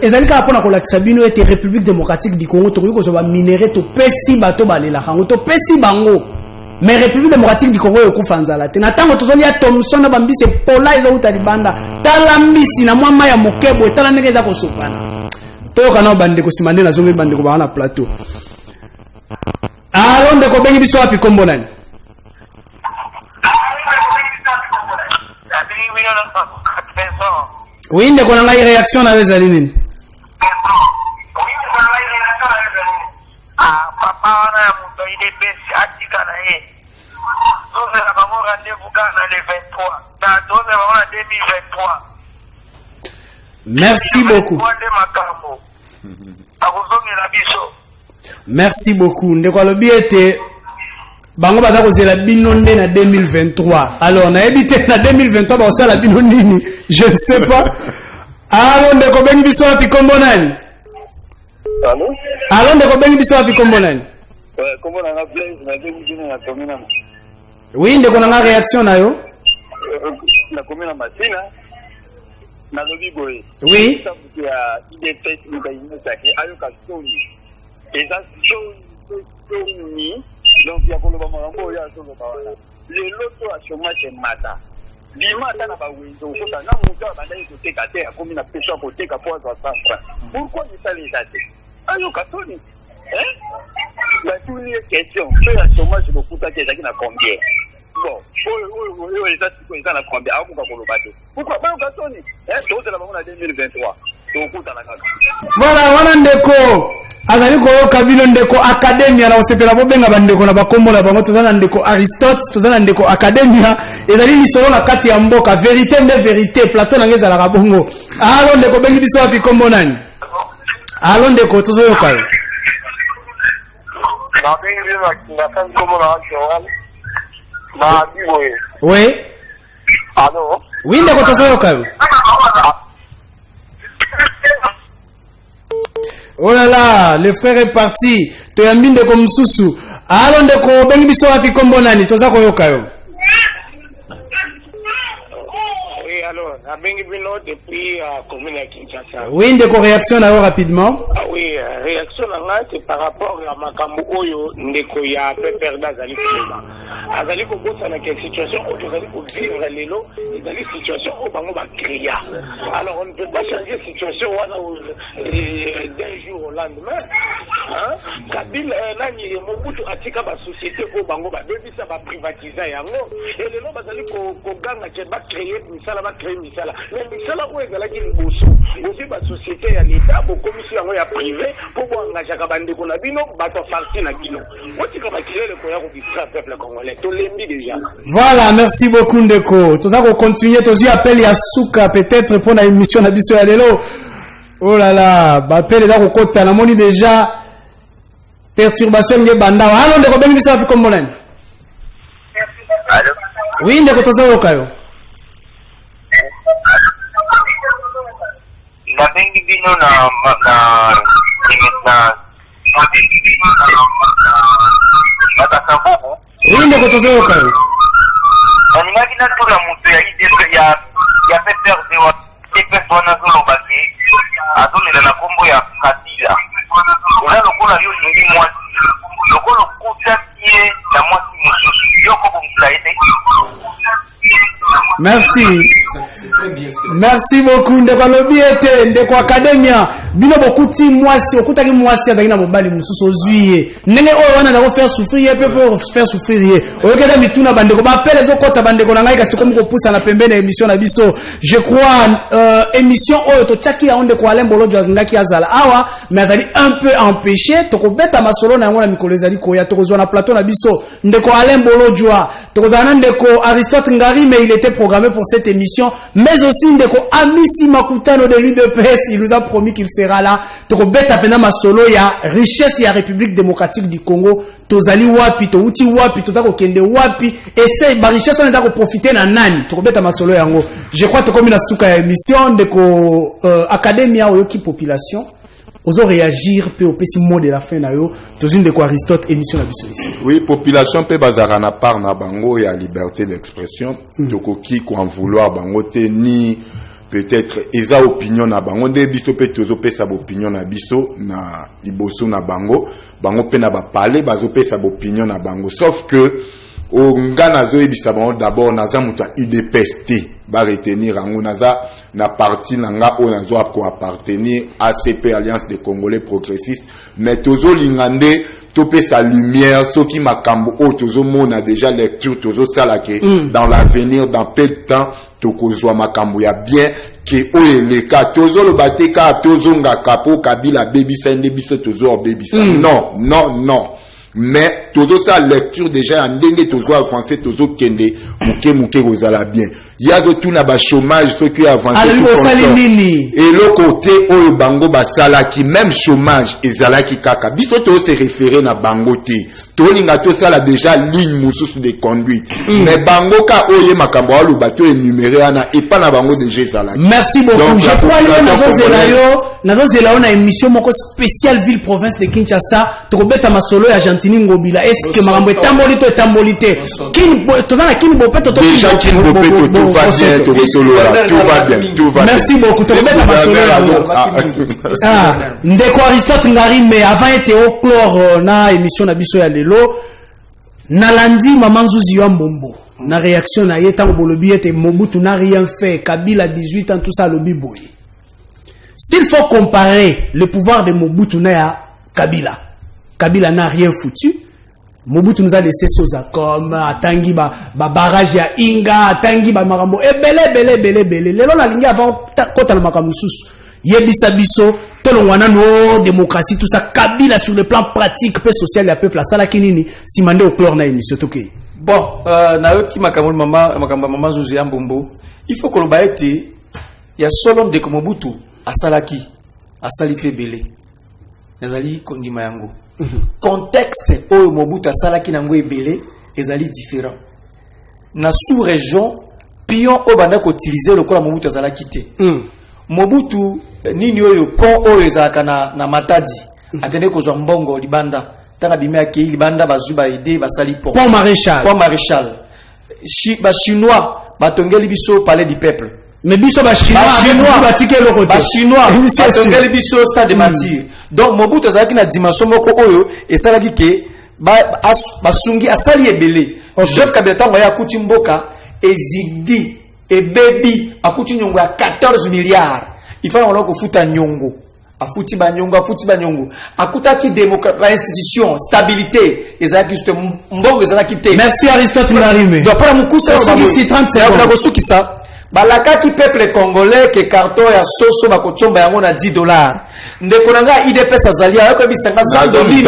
Ezalika pona kolakisa bino ete République démocratique du Congo to ko ba minéré to pesi bato balela kango to pesi bango mais République démocratique du Congo ekufa nzala te na tango tozoli ya Thomson ba mbise pola ezo utalibanda tala mbisi na mwama ya mokebo etala ndenge za kosopana to kana bande ko simande na zongi bande ko ba na plateau alonde ko bengi biso api kombo nani oui ndeko na ngai réaction na wezali nini papa wana ya moto ile pesi atika na ye tozela bango rendez-vous kaka le 23 na tozela bango na 2023 merci beaucoup makambo akozongela biso merci beaucoup ndeko alobi ete bango baza kozela bino nde na 2023 alors na ebite na 2023 ba osala bino nini je ne sais pas alors ndeko bengi biso api kombo nani allô alors ndeko bengi biso api kombo nani kombo na Blaise na bengi na komina oui ndeko na réaction na yo na komina Masina na lobi boye oui ya idp mukaina saki ayo kasoni eza soni donc ya koloba makambo ya solo bawana le loto a chômage mata limata na bawenzo kota na mutu abandaki koteka te akomi na peso koteka po azwa safra pourquoi misali ezate ayo kasoni batuni question so ya chômage lokutaki ezalaki na combien bon oyo eza siko eza na combien akokoka koloba te pourquoi bayo kasoni tozela bango na 2023 tokutana kaka voilà wana ndeko azali koyoka bino ndeko academia na osepela bobenga bandeko na bakombo na bango tozana ndeko Aristote tozana ndeko academia ezali lisolo na kati ya mboka vérité nde vérité Platon na ngeza la bongo alo ndeko bengi biso api kombo nani alo ndeko tozoyoka yo na bengi biso na kan kombo na Joran na biboye oui allô oui ndeko tozoyoka yo oh là là, le frère est parti. To yambinde ko msusu. Alo ndeko bengi biso wapi kombo nani? Toza koyoka yo. Oui, alors, na bengi bino depuis commune ya Kinshasa. Oui, ndeko réaction na yo rapidement. Oui, réaction na nga c'est par rapport à makambo oyo ndeko ya Peperda azali koba. Azali kobosa na quelle situation oyo azali ko vivre lelo, ezali situation oyo bango ba créer. Alors on ne peut pas changer situation wana d'un jour au lendemain. Hein? Kabila nani Mobutu atika ba société oyo bango ba bebisa ba privatiser yango. Et lelo bazali ko ganga ke ba créer misala ba créer misala. Mais misala oyo ezalaki liboso. Aussi ba société ya l'état bo commission yango ya privé pour ko engager ka bandeko na bino bato farci na bino. Otika ba kilele ko ya ko distraire peuple congolais. Déjà. Voilà, merci beaucoup ndeko. Toza ko continuer tozi appel ya suka peut-être pour la émission na biso ya lelo. Oh là là, ba appel za ko kota na moni déjà perturbation nge banda halo ndeko bengi biso api kombo nani Allô oui ndeko toza okayo na bengi bino na Matasabubu oui ndeko toza okayo naningaki natuna moto ya IDP ya PPRD wa IDP wana azolobaki azolela na kombo ya Kabila eza lokola yo lingi mwasi lokola okutaki ye na mwasi mosusu yoko bomisa ete. Merci beaucoup ndeko alobi ete ndeko academia bino bokuti mwasi okutaki mwasi azalaki na mobali mosusu ozwi ye ndenge oyo wana ndako faire souffrir ye pe faire souffrir ye oyoketa mituna bandeko bapele ezokota bandeko na ngai kasi komi kopusa na pembeni ya émission na biso je crois émission oyo totiaki yango ndeko Alain Bolojo azingaki azala awa mais azali un peu empêché tokobeta masolo na yango na mikolo ezali koya tokozwa na plateau na biso ndeko Alain Bolojo tokozala na ndeko Aristote Ngari mais il était programmé pour cette émission mais aussi ndeko Amisi Makutano de l'UDPS il nous a promis qu'il sera là tokobeta pena masolo ya richesse ya République démocratique du Congo tozali wapi touti wapi totako kende wapi essaye ba richesse on ezako profiter na nani tokobeta masolo yango je crois tokomi na suka ya émission ndeko academia oyoki population ozo réagir pe opesi mot de la fin na yo tozine de quoi Aristote émission na biso ici. Oui, population pe bazara na part na bango ya liberté d'expression tokoki ko en vouloir bango te ni peut-être eza opinion na bango nde biso pe tozo pesa opinion na biso na liboso na bango pe na ba parler bazo pesa opinion na bango sauf que o ngana zo ebisa bango d'abord naza muta UDPS ba retenir ango naza na parti nanga o nazo ko appartenir ACP Alliance des Congolais Progressistes mais tozo lingande topé sa lumière soki makambo o tozo mona déjà lecture tozo sala ke dans l'avenir dans peu de temps tokozwa makambo ya bien ke oyeleka tozo lo bateka tozo ngakapo Kabila baby sende biso tozo baby non mais tozo sa lecture déjà ndenge tozo avancer tozo kende muke kozala bien yazo tuna ba chômage ce qui avancé et le côté oyo bango basala ki même chômage ezalaki kaka biso to se référer na bango te to linga to sala déjà ligne mususu de conduite mais bango ka oye makambo alo bato énuméré ana et pas na bango déjà ezala. Merci beaucoup. Donc, je crois que nazo zela na émission moko spéciale ville province de Kinshasa tokobeta masolo ya Gentini Ngobila est-ce que makambo etambolité kin tozana kin bopeto to déjà kin bopeto tout va bien tout va bien. Merci beaucoup tokobeta masolo ya ndeko Aristote Ngari mais avant était au chlore na émission na biso ya lelo nalandi maman Zuzi wa Mbombo na réaction na yeta bolobi ete Mobutu n'a rien fait Kabila 18 ans tout ça lobi boy. S'il faut comparer le pouvoir de Mobutu na Kabila n'a rien foutu. Mobutu nous a laissé soza comme atangi ba barrage ya Inga, atangi ba makambo belé. Lelo na lingi avant kota na makambo susu. Yebisa biso tolongwana no démocratie tout ça Kabila sur le plan pratique pe social ya peuple asala kinini simande au chlore na émission toke. Bon, na yoki makambo maman Zuzi ya Mbombo, il faut que le baete ya solom de Mobutu asali pe belé. Ezali kondima yango. Contexte oyo Mobutu asalaki nango ebele ezali différent. Na sous-région pion o banda ko utiliser lokola Mobutu azalaki te. Mobutu nini oyo pont oyo ezalaka na Matadi akende kozwa mbongo libanda tana bimea ke libanda bazuba ide basali pont maréchal ba chinois batongeli biso palais du peuple mais biso ba chinois batike loko ba chinois batongeli biso stade de martyr donc Mobutu azalaki na dimension moko oyo esalaki ke basungi asali ebele chef Kabila tango ya kuti mboka ezidi ebebi akuti nyongo ya 14 milliards il fallait on futa nyongo afuti banyongo akutaki démocratie institution stabilité ezaki juste mbongo ezaki te. Merci Aristote Ngarime donc pour mukusa ici 30 secondes bakosukisa balakaki peuple congolais que carton ya soso bakotsomba yango na $10 ndeko na nga IDPS azali ayako bisanga zandoni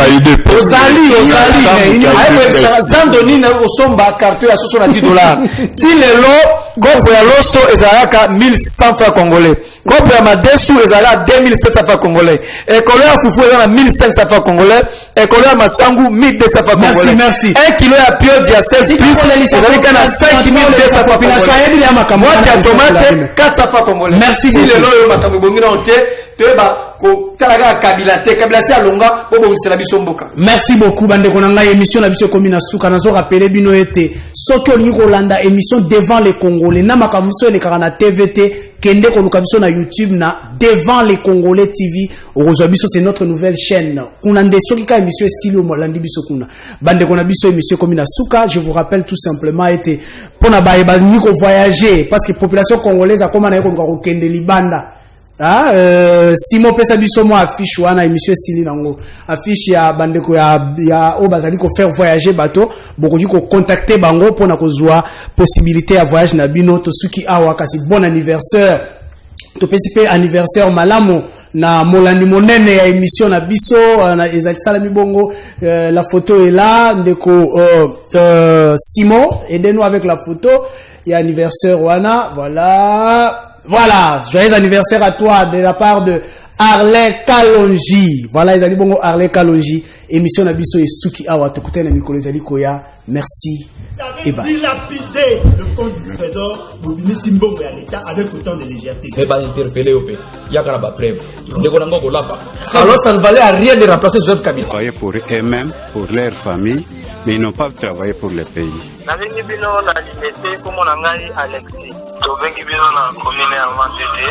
zandoni osomba carte ya soso na $10 ti lelo kopo ya loso ezalaka 1100 francs congolais, kopo ya madesu ezalaka 2700 francs congolais, ekolo ya fufu ezalaka 1500 francs congolais, ekolo ya masangu 1200 francs congolais. Merci. 1 kilo ya piod ya 16 plus ezalika na 5200 francs congolais. Boîte ya tomate 400 francs congolais. Merci si lelo yo makambo bongina onte toyeba ko talaga kabila te kabila si alonga bo bongisela biso mboka. Merci beaucoup bandeko na ngai émission na biso komi na suka nazo rappeler bino ete soki olingi kolanda émission devant les Congolais na makambo so elekaka na TVT kende koluka biso na YouTube na devant les Congolais TV okozwa biso c'est notre nouvelle chaîne kuna nde soki ka émission style o molandi biso kuna bandeko na biso émission komi na suka. Je vous rappelle tout simplement ete pona baye ba ni ko voyager parce que population congolaise a koma na yeko ko kende libanda. Simo pesa biso mo affiche wana émission sili nango affiche ya bandeko ya o bazali ko faire voyager bateau bokoki ko contacter bango pona kozwa possibilité ya voyage na bino to suki awa kasi bon anniversaire to pesipe anniversaire malamu na molandi monene ya émission na biso na ezali salami bongo. La photo est là ndeko Simon aidez-nous avec la photo ya anniversaire wana voilà, joyeux anniversaire à toi de la part de Arley Kalonji. Voilà, ils allaient bongo Arley Kalonji. Émission Nabiso et Suki Awa Tokute na Mikolo Zali Koya. Merci. Et bah. Dilapidé le compte du trésor, Bobini Simbongo et à l'État avec autant de légèreté. Mais pas interpeller au pays. Il y a qu'à preuve. Alors ça ne valait rien de remplacer Joseph Kabila. Travailler pour eux-mêmes, pour leur famille, mais ils n'ont pas travaillé pour le pays. Navengi bino na limité comme on a ngai Alexis. Tovengi bino na commune ya Mantete.